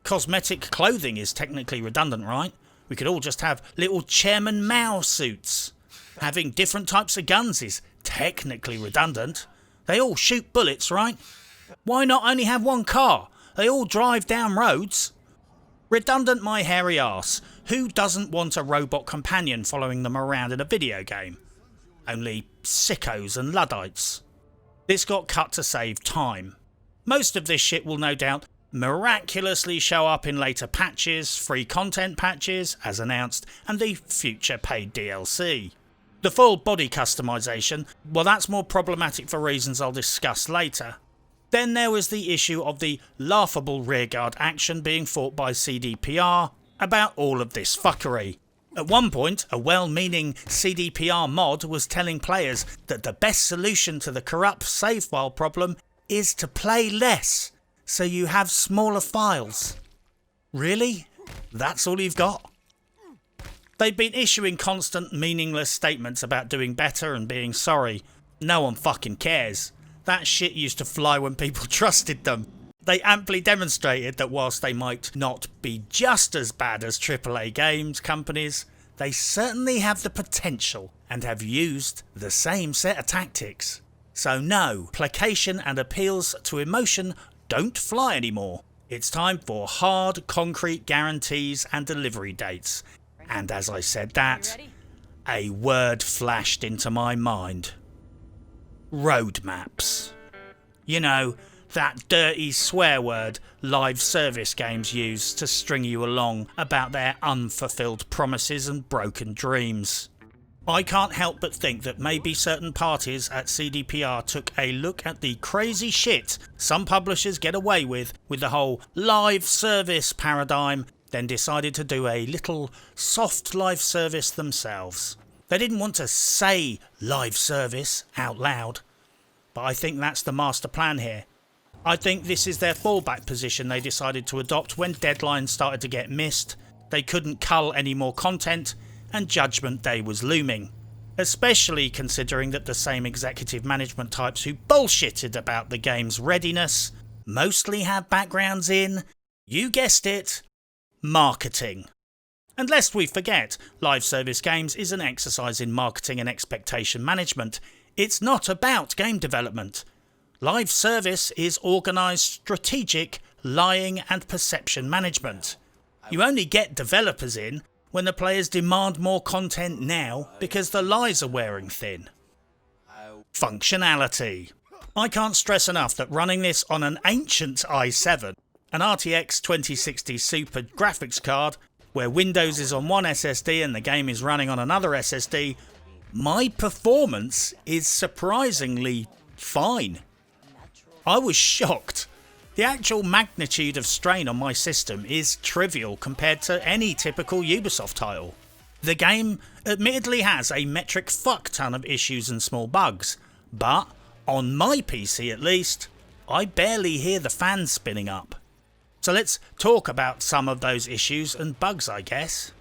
Cosmetic clothing is technically redundant, right? We could all just have little Chairman Mao suits. Having different types of guns is technically redundant. They all shoot bullets, right? Why not only have one car? They all drive down roads. Redundant my hairy arse. Who doesn't want a robot companion following them around in a video game? Only sickos and Luddites. This got cut to save time. Most of this shit will no doubt miraculously show up in later patches, free content patches, as announced, and the future paid DLC. The full body customization, well, that's more problematic for reasons I'll discuss later. Then there was the issue of the laughable rearguard action being fought by CDPR about all of this fuckery. At one point, a well-meaning CDPR mod was telling players that the best solution to the corrupt save file problem is to play less, so you have smaller files. Really? That's all you've got? They've been issuing constant meaningless statements about doing better and being sorry. No one fucking cares. That shit used to fly when people trusted them. They amply demonstrated that whilst they might not be just as bad as AAA games companies, they certainly have the potential and have used the same set of tactics. So no, placation and appeals to emotion don't fly anymore. It's time for hard, concrete guarantees and delivery dates. And as I said that, a word flashed into my mind. Roadmaps. You know, That dirty swear word live service games use to string you along about their unfulfilled promises and broken dreams. I can't help but think that maybe certain parties at CDPR took a look at the crazy shit some publishers get away with the whole live service paradigm, then decided to do a little soft live service themselves. They didn't want to say live service out loud, but I think that's the master plan here. I think this is their fallback position they decided to adopt when deadlines started to get missed, they couldn't cull any more content, and Judgment Day was looming. Especially considering that the same executive management types who bullshitted about the game's readiness mostly have backgrounds in, you guessed it, marketing. And lest we forget, live service games is an exercise in marketing and expectation management. It's not about game development. Live service is organised, strategic, lying and perception management. You only get developers in when the players demand more content now because the lies are wearing thin. Functionality. I can't stress enough that running this on an ancient i7, an RTX 2060 Super graphics card, where Windows is on one SSD and the game is running on another SSD, my performance is surprisingly fine. I was shocked. The actual magnitude of strain on my system is trivial compared to any typical Ubisoft title. The game admittedly has a metric fuck ton of issues and small bugs, but on my PC at least, I barely hear the fans spinning up. So let's talk about some of those issues and bugs, I guess.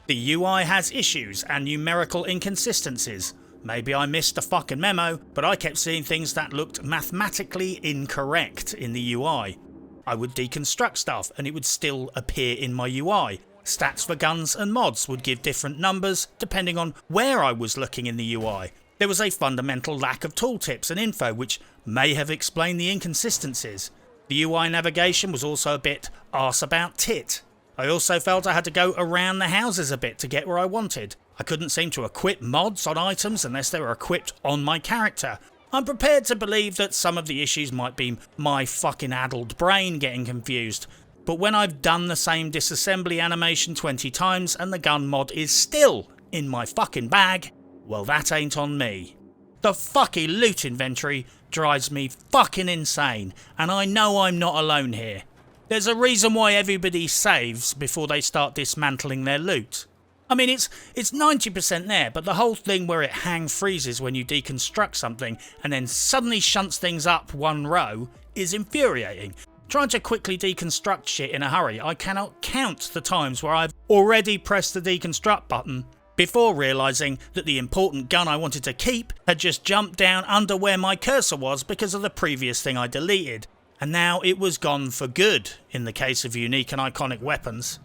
The UI has issues and numerical inconsistencies. Maybe I missed a fucking memo, but I kept seeing things that looked mathematically incorrect in the UI. I would deconstruct stuff and it would still appear in my UI. Stats for guns and mods would give different numbers depending on where I was looking in the UI. There was a fundamental lack of tooltips and info which may have explained the inconsistencies. The UI navigation was also a bit arse about tit. I also felt I had to go around the houses a bit to get where I wanted. I couldn't seem to equip mods on items unless they were equipped on my character. I'm prepared to believe that some of the issues might be my fucking addled brain getting confused, but when I've done the same disassembly animation 20 times and the gun mod is still in my fucking bag, well that ain't on me. The fucking loot inventory drives me fucking insane, and I know I'm not alone here. There's a reason why everybody saves before they start dismantling their loot. I mean, it's 90% there, but the whole thing where it hang freezes when you deconstruct something and then suddenly shunts things up one row is infuriating. Trying to quickly deconstruct shit in a hurry, I cannot count the times where I've already pressed the deconstruct button before realising that the important gun I wanted to keep had just jumped down under where my cursor was because of the previous thing I deleted, and now it was gone for good in the case of unique and iconic weapons.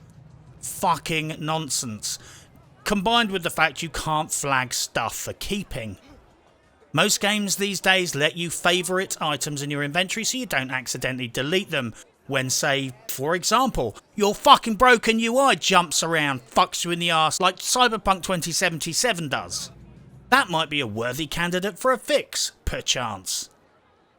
Fucking nonsense. Combined with the fact you can't flag stuff for keeping. Most games these days let you favourite items in your inventory so you don't accidentally delete them when, say, for example, your fucking broken UI jumps around, fucks you in the arse like Cyberpunk 2077 does. That might be a worthy candidate for a fix, perchance.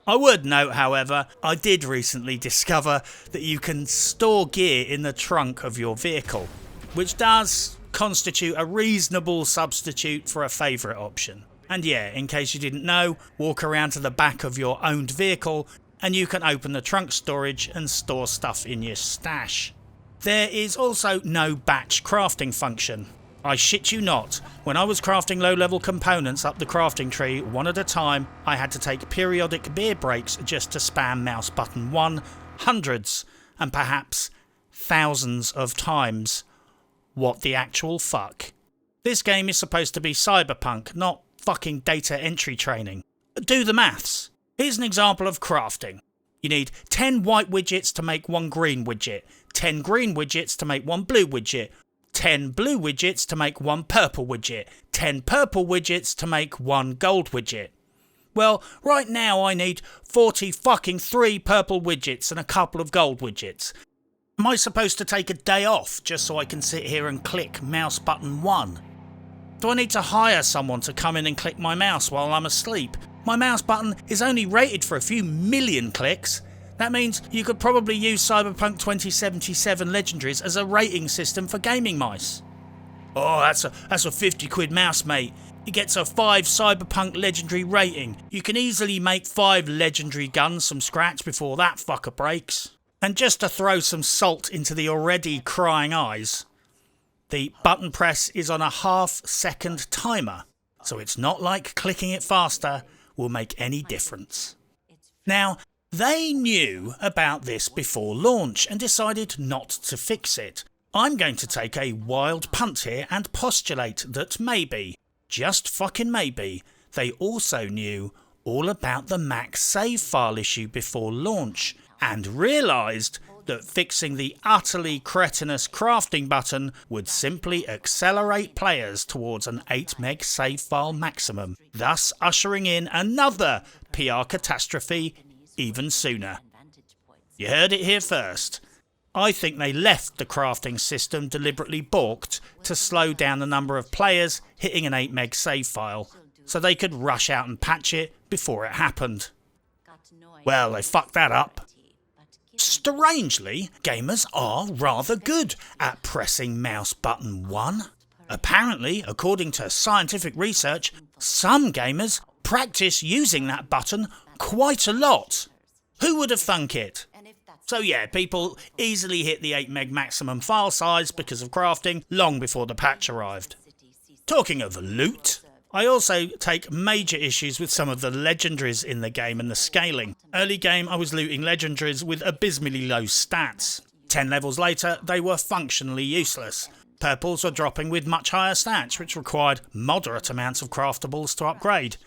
I would note, however, I did recently discover that you can store gear in the trunk of your vehicle, which does constitute a reasonable substitute for a favourite option. And yeah, in case you didn't know, walk around to the back of your owned vehicle and you can open the trunk storage and store stuff in your stash. There is also no batch crafting function. I shit you not, when I was crafting low-level components up the crafting tree one at a time, I had to take periodic beer breaks just to spam mouse button 1 hundreds and perhaps thousands of times. What the actual fuck? This game is supposed to be Cyberpunk, not fucking data entry training. Do the maths. Here's an example of crafting. You need 10 white widgets to make one green widget, 10 green widgets to make one blue widget, 10 blue widgets to make one purple widget, 10 purple widgets to make one gold widget. Well, right now I need 43 purple widgets and a couple of gold widgets. Am I supposed to take a day off just so I can sit here and click mouse button 1? Do I need to hire someone to come in and click my mouse while I'm asleep? My mouse button is only rated for a few million clicks. That means you could probably use Cyberpunk 2077 Legendaries as a rating system for gaming mice. Oh, that's a 50 quid mouse, mate. It gets a 5 Cyberpunk Legendary rating. You can easily make 5 Legendary guns from scratch before that fucker breaks. And just to throw some salt into the already crying eyes, the button press is on a half-second timer, so it's not like clicking it faster will make any difference. Now, they knew about this before launch and decided not to fix it. I'm going to take a wild punt here and postulate that maybe, just fucking maybe, they also knew all about the max save file issue before launch and realised that fixing the utterly cretinous crafting button would simply accelerate players towards an 8 meg save file maximum, thus ushering in another PR catastrophe even sooner. You heard it here first. I think they left the crafting system deliberately balked to slow down the number of players hitting an 8 meg save file, so they could rush out and patch it before it happened. Well, they fucked that up. Strangely, gamers are rather good at pressing mouse button 1. Apparently, according to scientific research, some gamers practice using that button quite a lot. Who would have thunk it? So yeah, people easily hit the 8 meg maximum file size because of crafting long before the patch arrived. Talking of loot, I also take major issues with some of the legendaries in the game and the scaling. Early game I was looting legendaries with abysmally low stats. 10 levels later they were functionally useless. Purples were dropping with much higher stats which required moderate amounts of craftables to upgrade.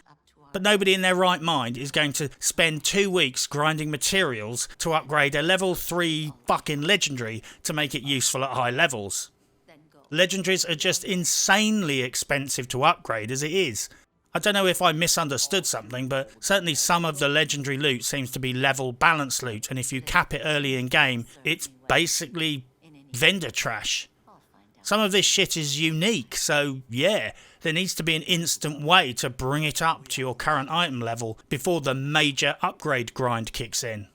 But nobody in their right mind is going to spend 2 weeks grinding materials to upgrade a level 3 fucking legendary to make it useful at high levels. Legendaries are just insanely expensive to upgrade as it is. I don't know if I misunderstood something, but certainly some of the legendary loot seems to be level balanced loot, and if you cap it early in game, it's basically vendor trash. Some of this shit is unique, so yeah, there needs to be an instant way to bring it up to your current item level before the major upgrade grind kicks in.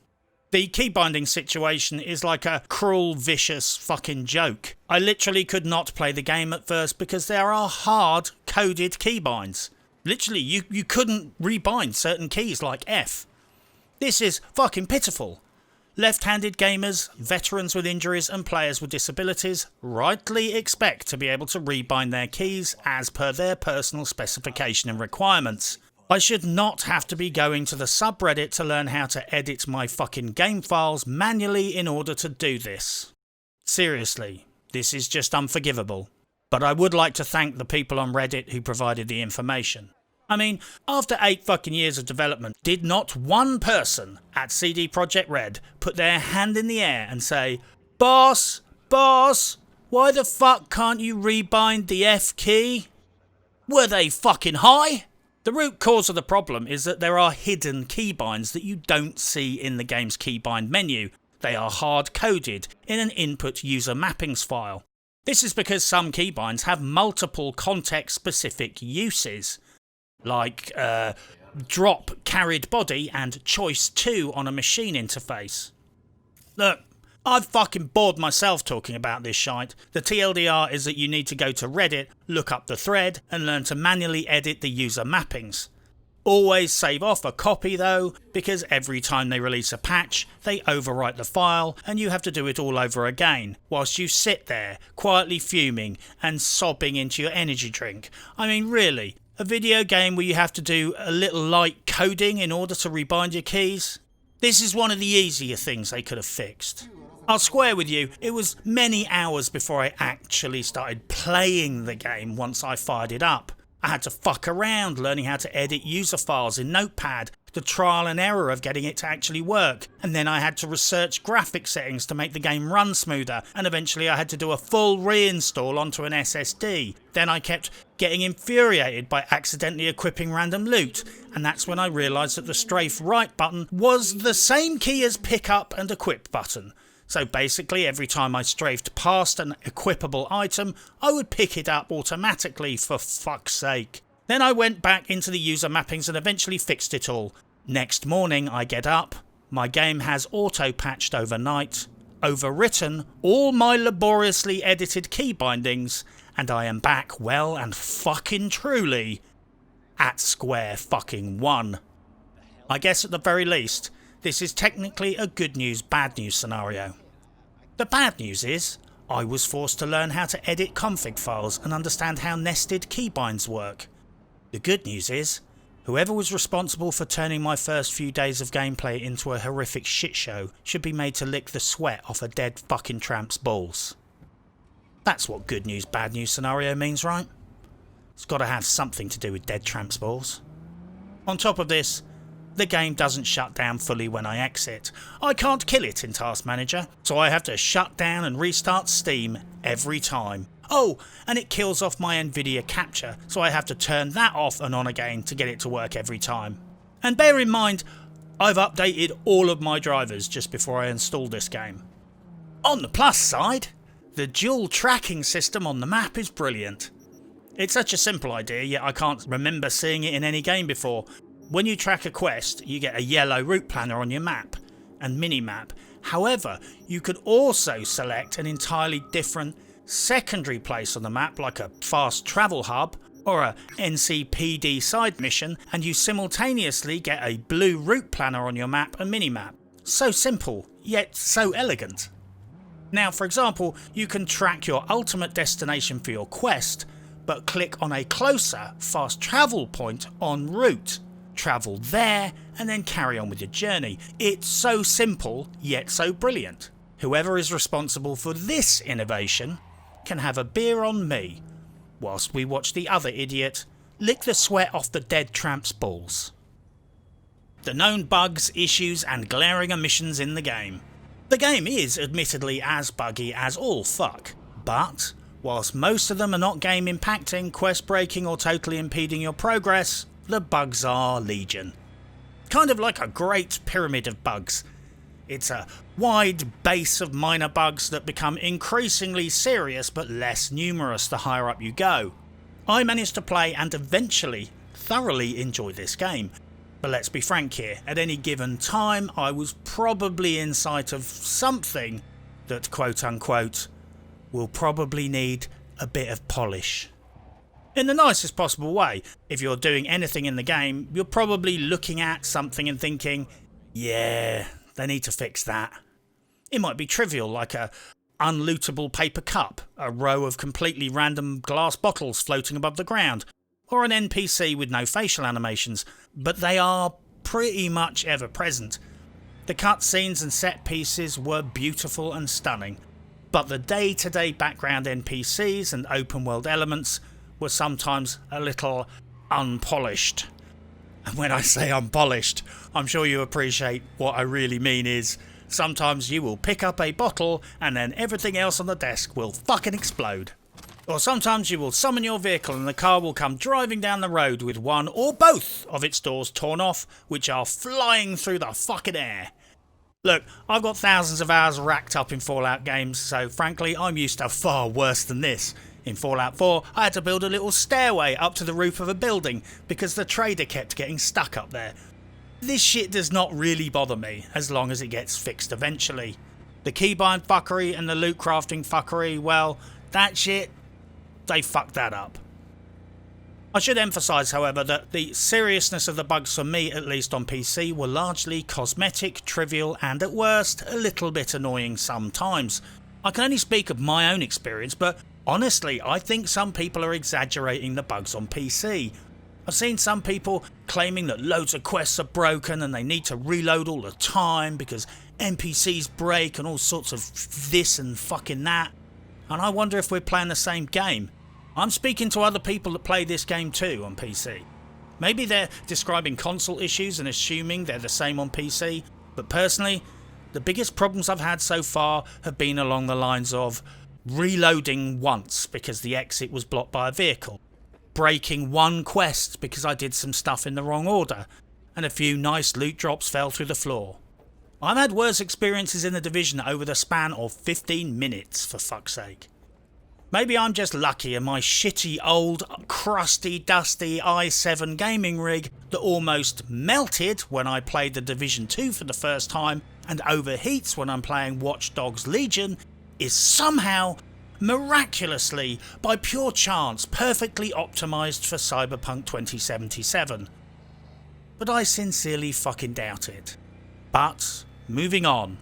The keybinding situation is like a cruel, vicious fucking joke. I literally could not play the game at first because there are hard-coded keybinds. Literally, you couldn't rebind certain keys like F. This is fucking pitiful. Left-handed gamers, veterans with injuries and players with disabilities rightly expect to be able to rebind their keys as per their personal specification and requirements. I should not have to be going to the subreddit to learn how to edit my fucking game files manually in order to do this. Seriously, this is just unforgivable. But I would like to thank the people on Reddit who provided the information. I mean, after 8 fucking years of development, did not one person at CD Projekt Red put their hand in the air and say, Boss, why the fuck can't you rebind the F key? Were they fucking high? The root cause of the problem is that there are hidden keybinds that you don't see in the game's keybind menu. They are hard-coded in an input user mappings file. This is because some keybinds have multiple context-specific uses, like drop carried body and choice 2 on a machine interface. Look, I've fucking bored myself talking about this shite. The TLDR is that you need to go to Reddit, look up the thread, and learn to manually edit the user mappings. Always save off a copy though, because every time they release a patch, they overwrite the file and you have to do it all over again, whilst you sit there, quietly fuming and sobbing into your energy drink. I mean really, a video game where you have to do a little light coding in order to rebind your keys? This is one of the easier things they could have fixed. I'll square with you, it was many hours before I actually started playing the game once I fired it up. I had to fuck around learning how to edit user files in Notepad, the trial and error of getting it to actually work, and then I had to research graphic settings to make the game run smoother, and eventually I had to do a full reinstall onto an SSD. Then I kept getting infuriated by accidentally equipping random loot, and that's when I realised that the strafe right button was the same key as pick up and equip button. So basically every time I strafed past an equipable item, I would pick it up automatically for fuck's sake. Then I went back into the user mappings and eventually fixed it all. Next morning I get up, my game has auto-patched overnight, overwritten all my laboriously edited key bindings, and I am back well and fucking truly at square fucking one. I guess at the very least, this is technically a good news, bad news scenario. The bad news is, I was forced to learn how to edit config files and understand how nested keybinds work. The good news is, whoever was responsible for turning my first few days of gameplay into a horrific shitshow should be made to lick the sweat off a dead fucking tramp's balls. That's what good news, bad news scenario means, right? It's got to have something to do with dead tramp's balls. On top of this, the game doesn't shut down fully when I exit. I can't kill it in Task Manager, so I have to shut down and restart Steam every time. Oh, and it kills off my Nvidia capture, so I have to turn that off and on again to get it to work every time. And bear in mind, I've updated all of my drivers just before I installed this game. On the plus side, the dual tracking system on the map is brilliant. It's such a simple idea, yet I can't remember seeing it in any game before. When you track a quest, you get a yellow route planner on your map and mini-map. However, you could also select an entirely different secondary place on the map, like a fast travel hub or a NCPD side mission, and you simultaneously get a blue route planner on your map and mini-map. So simple, yet so elegant. Now, for example, you can track your ultimate destination for your quest, but click on a closer fast travel point en route. Travel there and then carry on with your journey. It's so simple, yet so brilliant. Whoever is responsible for this innovation can have a beer on me, whilst we watch the other idiot lick the sweat off the dead tramp's balls. The known bugs, issues and glaring omissions in the game. The game is admittedly as buggy as all fuck, but whilst most of them are not game impacting, quest breaking or totally impeding your progress, the bugs are legion. Kind of like a great pyramid of bugs. It's a wide base of minor bugs that become increasingly serious but less numerous the higher up you go. I managed to play and eventually thoroughly enjoy this game. But let's be frank here, at any given time I was probably in sight of something that quote unquote will probably need a bit of polish. In the nicest possible way. If you're doing anything in the game, you're probably looking at something and thinking, yeah, they need to fix that. It might be trivial, like a unlootable paper cup, a row of completely random glass bottles floating above the ground, or an NPC with no facial animations, but they are pretty much ever present. The cutscenes and set pieces were beautiful and stunning, but the day-to-day background NPCs and open world elements were sometimes a little unpolished. And when I say unpolished, I'm sure you appreciate what I really mean is sometimes you will pick up a bottle and then everything else on the desk will fucking explode. Or sometimes you will summon your vehicle and the car will come driving down the road with one or both of its doors torn off, which are flying through the fucking air. Look, I've got thousands of hours racked up in Fallout games, so frankly I'm used to far worse than this. In Fallout 4, I had to build a little stairway up to the roof of a building because the trader kept getting stuck up there. This shit does not really bother me, as long as it gets fixed eventually. The keybind fuckery and the loot crafting fuckery, well, that shit, they fucked that up. I should emphasise, however, that the seriousness of the bugs for me, at least on PC, were largely cosmetic, trivial and at worst, a little bit annoying sometimes. I can only speak of my own experience, but honestly, I think some people are exaggerating the bugs on PC. I've seen some people claiming that loads of quests are broken and they need to reload all the time because NPCs break and all sorts of this and fucking that. And I wonder if we're playing the same game. I'm speaking to other people that play this game too on PC. Maybe they're describing console issues and assuming they're the same on PC, but personally, the biggest problems I've had so far have been along the lines of reloading once because the exit was blocked by a vehicle, breaking one quest because I did some stuff in the wrong order, and a few nice loot drops fell through the floor. I've had worse experiences in The Division over the span of 15 minutes, for fuck's sake. Maybe I'm just lucky and my shitty old crusty dusty i7 gaming rig that almost melted when I played the Division 2 for the first time and overheats when I'm playing Watch Dogs Legion is somehow, miraculously, by pure chance, perfectly optimised for Cyberpunk 2077. But I sincerely fucking doubt it. But, moving on.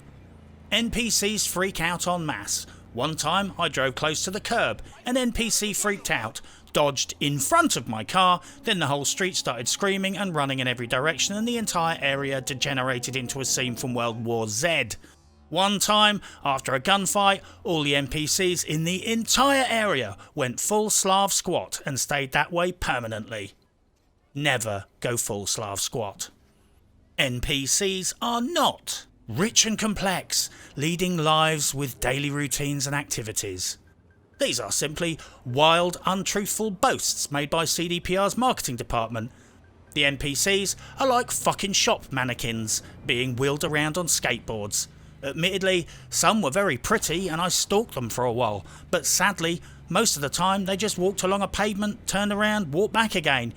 NPCs freak out en masse. One time I drove close to the curb, an NPC freaked out, dodged in front of my car, then the whole street started screaming and running in every direction and the entire area degenerated into a scene from World War Z. One time, after a gunfight, all the NPCs in the entire area went full Slav squat and stayed that way permanently. Never go full Slav squat. NPCs are not rich and complex, leading lives with daily routines and activities. These are simply wild, untruthful boasts made by CDPR's marketing department. The NPCs are like fucking shop mannequins being wheeled around on skateboards. Admittedly, some were very pretty and I stalked them for a while, but sadly, most of the time they just walked along a pavement, turned around, walked back again.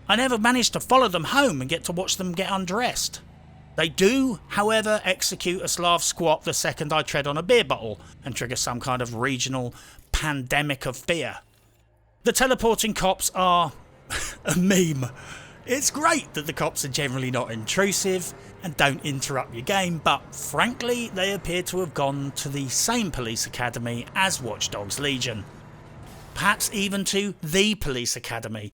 I never managed to follow them home and get to watch them get undressed. They do, however, execute a Slav squat the second I tread on a beer bottle and trigger some kind of regional pandemic of fear. The teleporting cops are a meme. It's great that the cops are generally not intrusive and don't interrupt your game, but frankly they appear to have gone to the same police academy as Watch Dogs Legion. Perhaps even to the police academy.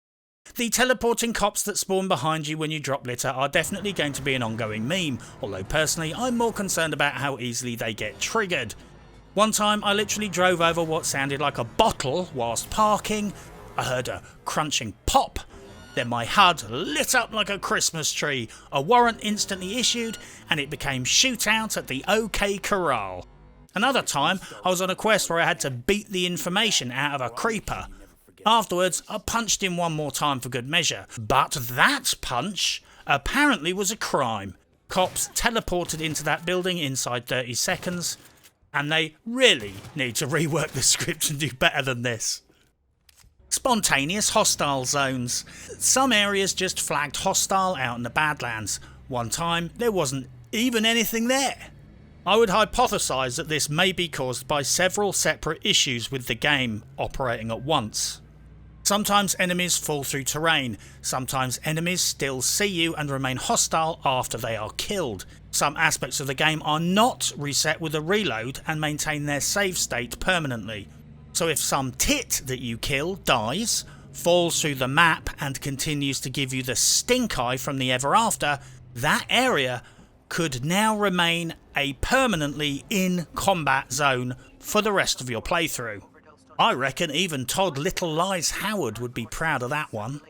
The teleporting cops that spawn behind you when you drop litter are definitely going to be an ongoing meme, although personally I'm more concerned about how easily they get triggered. One time I literally drove over what sounded like a bottle whilst parking. I heard a crunching pop, then my HUD lit up like a Christmas tree, a warrant instantly issued, and it became shootout at the OK Corral. Another time I was on a quest where I had to beat the information out of a creeper. Afterwards, I punched him one more time for good measure, but that punch apparently was a crime. Cops teleported into that building inside 30 seconds, and they really need to rework the script and do better than this. Spontaneous hostile zones. Some areas just flagged hostile out in the Badlands. One time, there wasn't even anything there. I would hypothesise that this may be caused by several separate issues with the game operating at once. Sometimes enemies fall through terrain, sometimes enemies still see you and remain hostile after they are killed. Some aspects of the game are not reset with a reload and maintain their save state permanently. So if some tit that you kill dies, falls through the map and continues to give you the stink eye from the ever after, that area could now remain a permanently in combat zone for the rest of your playthrough. I reckon even Todd Little Lies Howard would be proud of that one.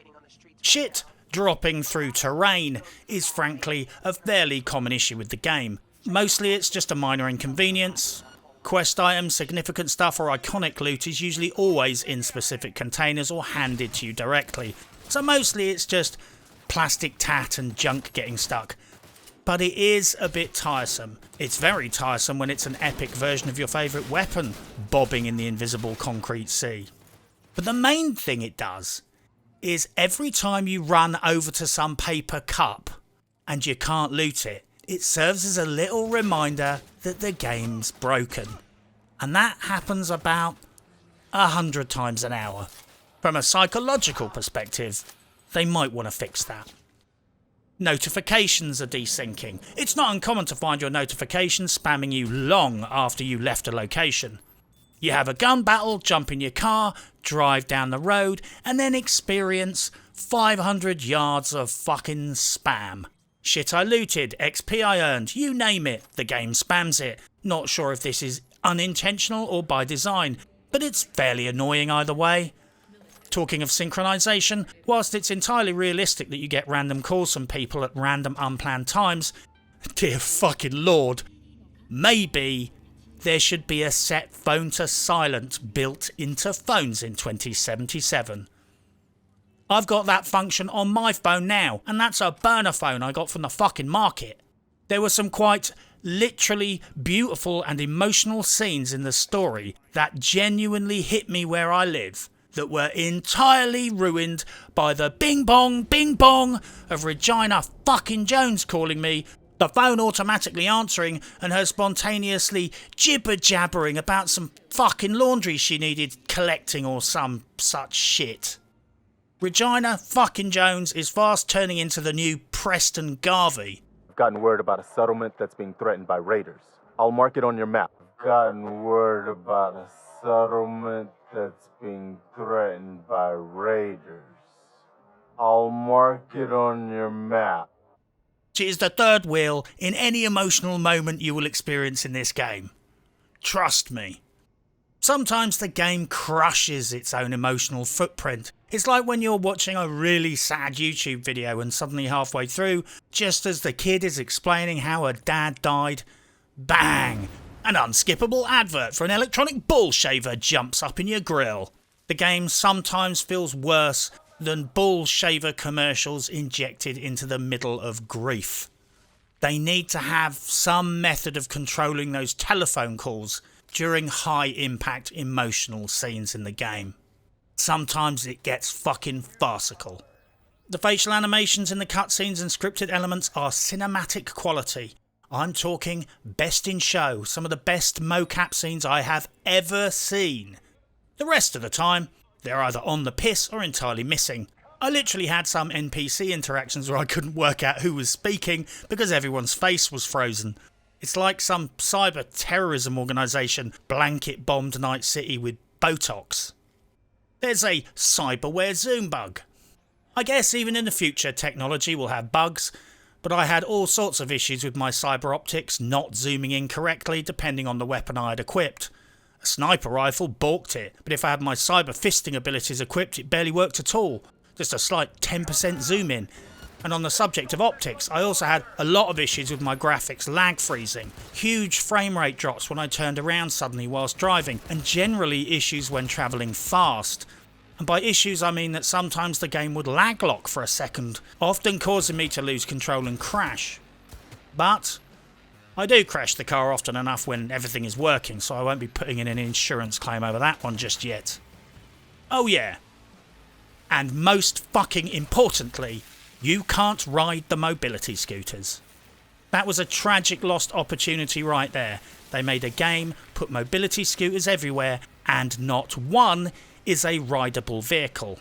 Shit dropping through terrain is frankly a fairly common issue with the game. Mostly it's just a minor inconvenience. Quest items, significant stuff or iconic loot is usually always in specific containers or handed to you directly. So mostly it's just plastic tat and junk getting stuck. But it is a bit tiresome. It's very tiresome when it's an epic version of your favourite weapon bobbing in the invisible concrete sea. But the main thing it does is every time you run over to some paper cup and you can't loot it, it serves as a little reminder that the game's broken. And that happens about 100 times an hour. From a psychological perspective, they might want to fix that. Notifications are desyncing. It's not uncommon to find your notifications spamming you long after you left a location. You have a gun battle, jump in your car, drive down the road, and then experience 500 yards of fucking spam. Shit I looted, XP I earned, you name it, the game spams it. Not sure if this is unintentional or by design, but it's fairly annoying either way. Talking of synchronisation, whilst it's entirely realistic that you get random calls from people at random unplanned times, dear fucking lord, maybe there should be a set phone to silent built into phones in 2077. I've got that function on my phone now, and that's a burner phone I got from the fucking market. There were some quite literally beautiful and emotional scenes in the story that genuinely hit me where I live, that were entirely ruined by the bing bong of Regina fucking Jones calling me, the phone automatically answering, and her spontaneously jibber-jabbering about some fucking laundry she needed collecting or some such shit. Regina fucking Jones is fast turning into the new Preston Garvey. I've gotten word about a settlement that's being threatened by raiders. I'll mark it on your map. I've gotten word about a settlement that's being threatened by raiders. I'll mark it on your map. She is the third wheel in any emotional moment you will experience in this game. Trust me. Sometimes the game crushes its own emotional footprint. It's like when you're watching a really sad YouTube video and suddenly halfway through, just as the kid is explaining how her dad died, bang! An unskippable advert for an electronic ball shaver jumps up in your grill. The game sometimes feels worse than ball shaver commercials injected into the middle of grief. They need to have some method of controlling those telephone calls during high impact emotional scenes in the game. Sometimes it gets fucking farcical. The facial animations in the cutscenes and scripted elements are cinematic quality. I'm talking best in show, some of the best mocap scenes I have ever seen. The rest of the time, they're either on the piss or entirely missing. I literally had some NPC interactions where I couldn't work out who was speaking because everyone's face was frozen. It's like some cyber terrorism organisation blanket bombed Night City with Botox. There's a cyberware zoom bug. I guess even in the future technology will have bugs, but I had all sorts of issues with my cyber optics not zooming in correctly depending on the weapon I had equipped. A sniper rifle balked it, but if I had my cyber fisting abilities equipped, it barely worked at all. Just a slight 10% zoom in. And on the subject of optics, I also had a lot of issues with my graphics lag freezing, huge frame rate drops when I turned around suddenly whilst driving, and generally issues when travelling fast. And by issues I mean that sometimes the game would lag lock for a second, often causing me to lose control and crash. But I do crash the car often enough when everything is working, so I won't be putting in an insurance claim over that one just yet. Oh yeah. And most fucking importantly, you can't ride the mobility scooters. That was a tragic lost opportunity right there. They made a game, put mobility scooters everywhere, and not one is a rideable vehicle.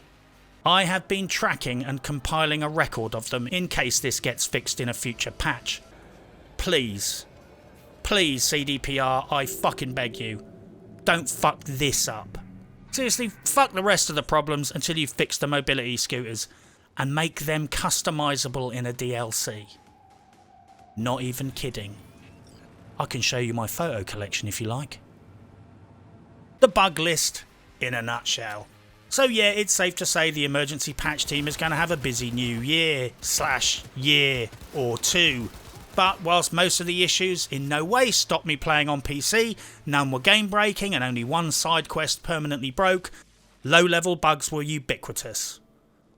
I have been tracking and compiling a record of them in case this gets fixed in a future patch. Please, CDPR, I fucking beg you, don't fuck this up. Seriously, fuck the rest of the problems until you fix the mobility scooters and make them customizable in a DLC. Not even kidding. I can show you my photo collection if you like. The bug list in a nutshell. So yeah, it's safe to say the emergency patch team is going to have a busy new year or two. But whilst most of the issues in no way stopped me playing on PC, none were game breaking and only one side quest permanently broke, low level bugs were ubiquitous,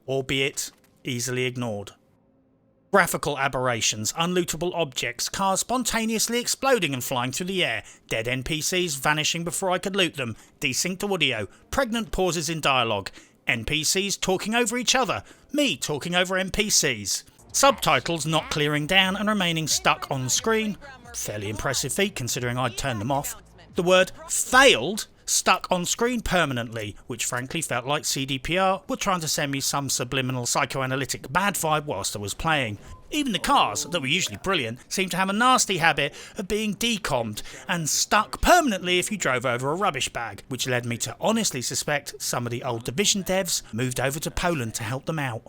albeit easily ignored. Graphical aberrations, unlootable objects, cars spontaneously exploding and flying through the air, dead NPCs vanishing before I could loot them, desynced audio, pregnant pauses in dialogue, NPCs talking over each other, me talking over NPCs, subtitles not clearing down and remaining stuck on screen, fairly impressive feat considering I'd turned them off, the word failed stuck on screen permanently, which frankly felt like CDPR were trying to send me some subliminal psychoanalytic bad vibe whilst I was playing. Even the cars, that were usually brilliant, seemed to have a nasty habit of being decommed and stuck permanently if you drove over a rubbish bag, which led me to honestly suspect some of the old Division devs moved over to Poland to help them out.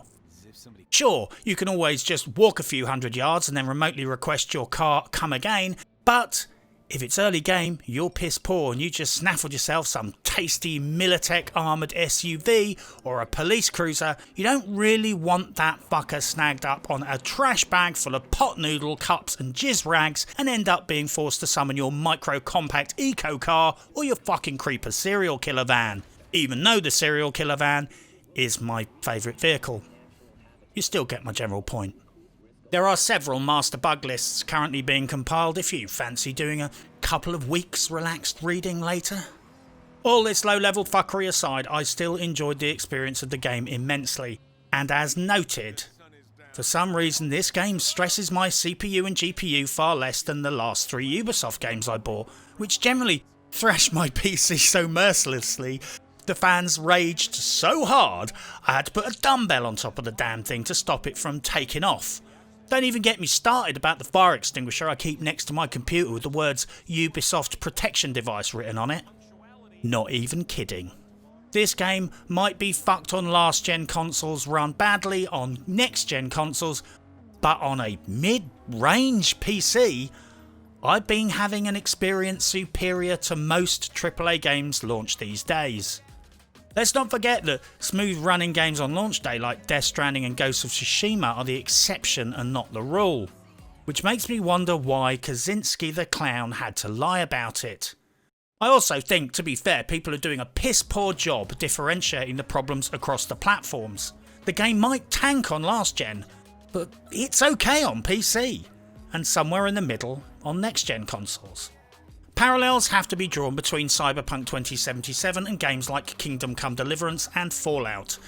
Sure, you can always just walk a few hundred yards and then remotely request your car come again, but if it's early game, you're piss poor and you just snaffled yourself some tasty Militech armoured SUV or a police cruiser, you don't really want that fucker snagged up on a trash bag full of pot noodle cups and jizz rags and end up being forced to summon your micro compact eco car or your fucking creeper serial killer van, even though the serial killer van is my favourite vehicle. You still get my general point. There are several master bug lists currently being compiled if you fancy doing a couple of weeks relaxed reading later. All this low level fuckery aside, I still enjoyed the experience of the game immensely, and as noted, for some reason this game stresses my CPU and GPU far less than the last 3 Ubisoft games I bought, which generally thrash my PC so mercilessly. The fans raged so hard I had to put a dumbbell on top of the damn thing to stop it from taking off. Don't even get me started about the fire extinguisher I keep next to my computer with the words Ubisoft protection device written on it. Not even kidding. This game might be fucked on last gen consoles, run badly on next gen consoles, but on a mid-range PC, I've been having an experience superior to most AAA games launched these days. Let's not forget that smooth running games on launch day like Death Stranding and Ghost of Tsushima are the exception and not the rule, which makes me wonder why Kaczynski the Clown had to lie about it. I also think, to be fair, people are doing a piss poor job differentiating the problems across the platforms. The game might tank on last gen, but it's okay on PC, and somewhere in the middle on next gen consoles. Parallels have to be drawn between Cyberpunk 2077 and games like Kingdom Come Deliverance and Fallout,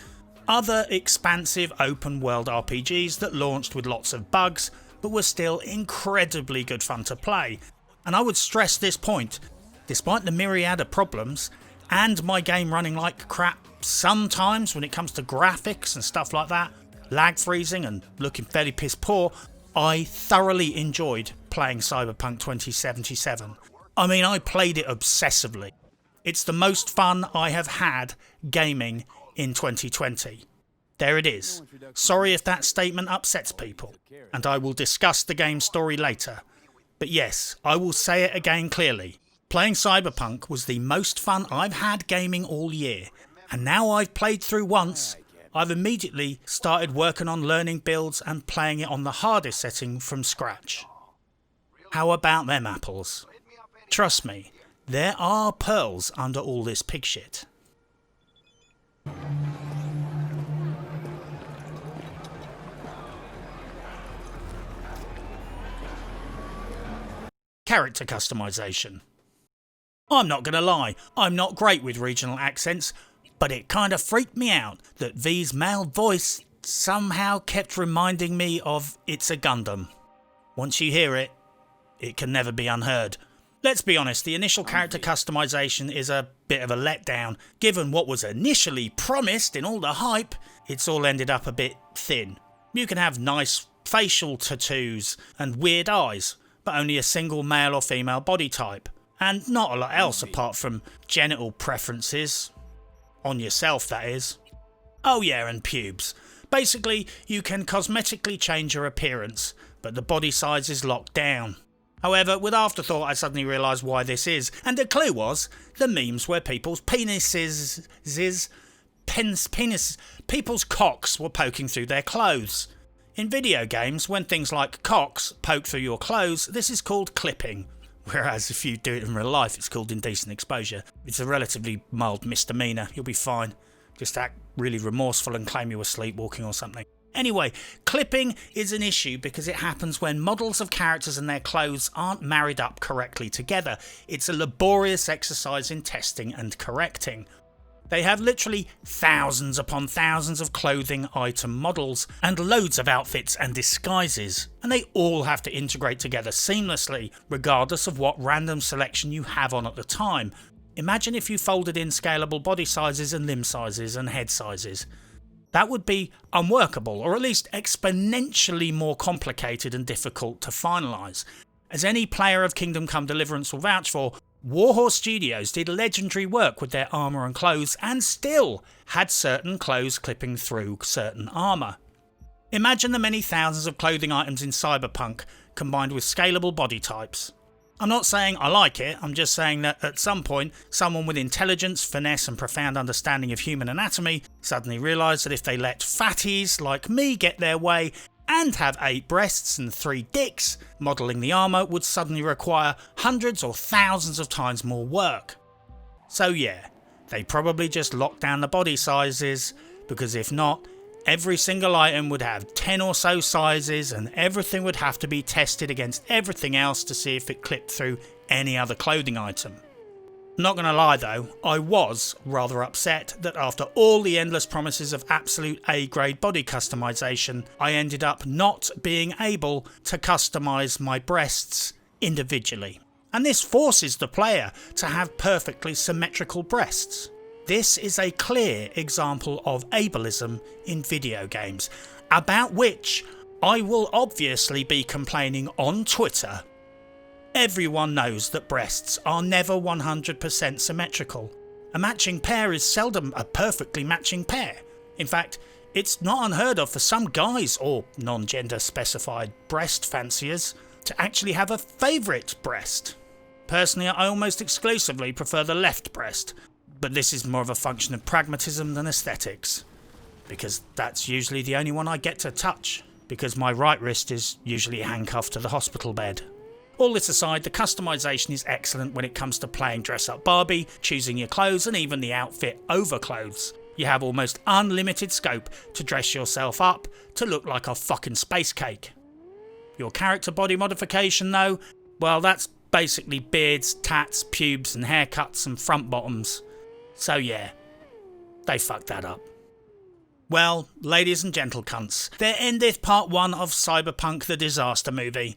other expansive open world RPGs that launched with lots of bugs but were still incredibly good fun to play. And I would stress this point, despite the myriad of problems and my game running like crap sometimes when it comes to graphics and stuff like that, lag freezing and looking fairly piss poor, I thoroughly enjoyed playing Cyberpunk 2077. I mean, I played it obsessively. It's the most fun I have had gaming in 2020. There it is. Sorry if that statement upsets people, and I will discuss the game's story later. But yes, I will say it again clearly. Playing Cyberpunk was the most fun I've had gaming all year, and now I've played through once, I've immediately started working on learning builds and playing it on the hardest setting from scratch. How about them apples? Trust me, there are pearls under all this pig shit. Character customization. I'm not gonna lie, I'm not great with regional accents, but it kinda freaked me out that V's male voice somehow kept reminding me of It's a Gundam. Once you hear it, it can never be unheard. Let's be honest, the initial character customization is a bit of a letdown. Given what was initially promised in all the hype, it's all ended up a bit thin. You can have nice facial tattoos and weird eyes, but only a single male or female body type. And not a lot else apart from genital preferences. On yourself, that is. Oh yeah, and pubes. Basically, you can cosmetically change your appearance, but the body size is locked down. However, with afterthought I suddenly realised why this is, and the clue was the memes where people's people's cocks were poking through their clothes. In video games, when things like cocks poke through your clothes, this is called clipping. Whereas if you do it in real life, it's called indecent exposure. It's a relatively mild misdemeanour, you'll be fine. Just act really remorseful and claim you were sleepwalking or something. Anyway, clipping is an issue because it happens when models of characters and their clothes aren't married up correctly together. It's a laborious exercise in testing and correcting. They have literally thousands upon thousands of clothing item models and loads of outfits and disguises, and they all have to integrate together seamlessly, regardless of what random selection you have on at the time. Imagine if you folded in scalable body sizes and limb sizes and head sizes. That would be unworkable, or at least exponentially more complicated and difficult to finalise. As any player of Kingdom Come Deliverance will vouch for, Warhorse Studios did legendary work with their armour and clothes and still had certain clothes clipping through certain armour. Imagine the many thousands of clothing items in Cyberpunk combined with scalable body types. I'm not saying I like it, I'm just saying that at some point someone with intelligence, finesse and profound understanding of human anatomy suddenly realised that if they let fatties like me get their way and have 8 breasts and 3 dicks, modelling the armour would suddenly require hundreds or thousands of times more work. So yeah, they probably just locked down the body sizes, because if not, Every single item would have 10 or so sizes, and everything would have to be tested against everything else to see if it clipped through any other clothing item. Not gonna lie though, I was rather upset that after all the endless promises of absolute A-grade body customization, I ended up not being able to customize my breasts individually. And this forces the player to have perfectly symmetrical breasts. This is a clear example of ableism in video games, about which I will obviously be complaining on Twitter. Everyone knows that breasts are never 100% symmetrical. A matching pair is seldom a perfectly matching pair. In fact, it's not unheard of for some guys or non-gender specified breast fanciers to actually have a favourite breast. Personally, I almost exclusively prefer the left breast, but this is more of a function of pragmatism than aesthetics, because that's usually the only one I get to touch, because my right wrist is usually handcuffed to the hospital bed. All this aside, the customization is excellent when it comes to playing dress up Barbie, choosing your clothes, and even the outfit over clothes. You have almost unlimited scope to dress yourself up to look like a fucking space cake. Your character body modification though, well, that's basically beards, tats, pubes and haircuts and front bottoms. So yeah, they fucked that up. Well, ladies and gentle cunts, there endeth part 1 of Cyberpunk the Disaster Movie.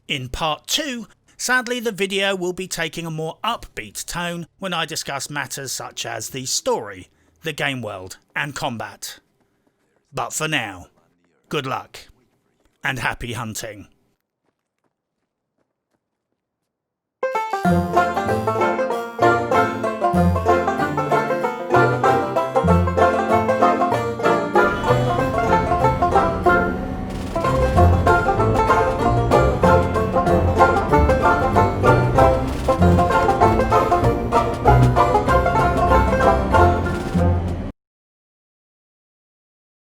In part 2, sadly the video will be taking a more upbeat tone when I discuss matters such as the story, the game world and combat. But for now, good luck and happy hunting.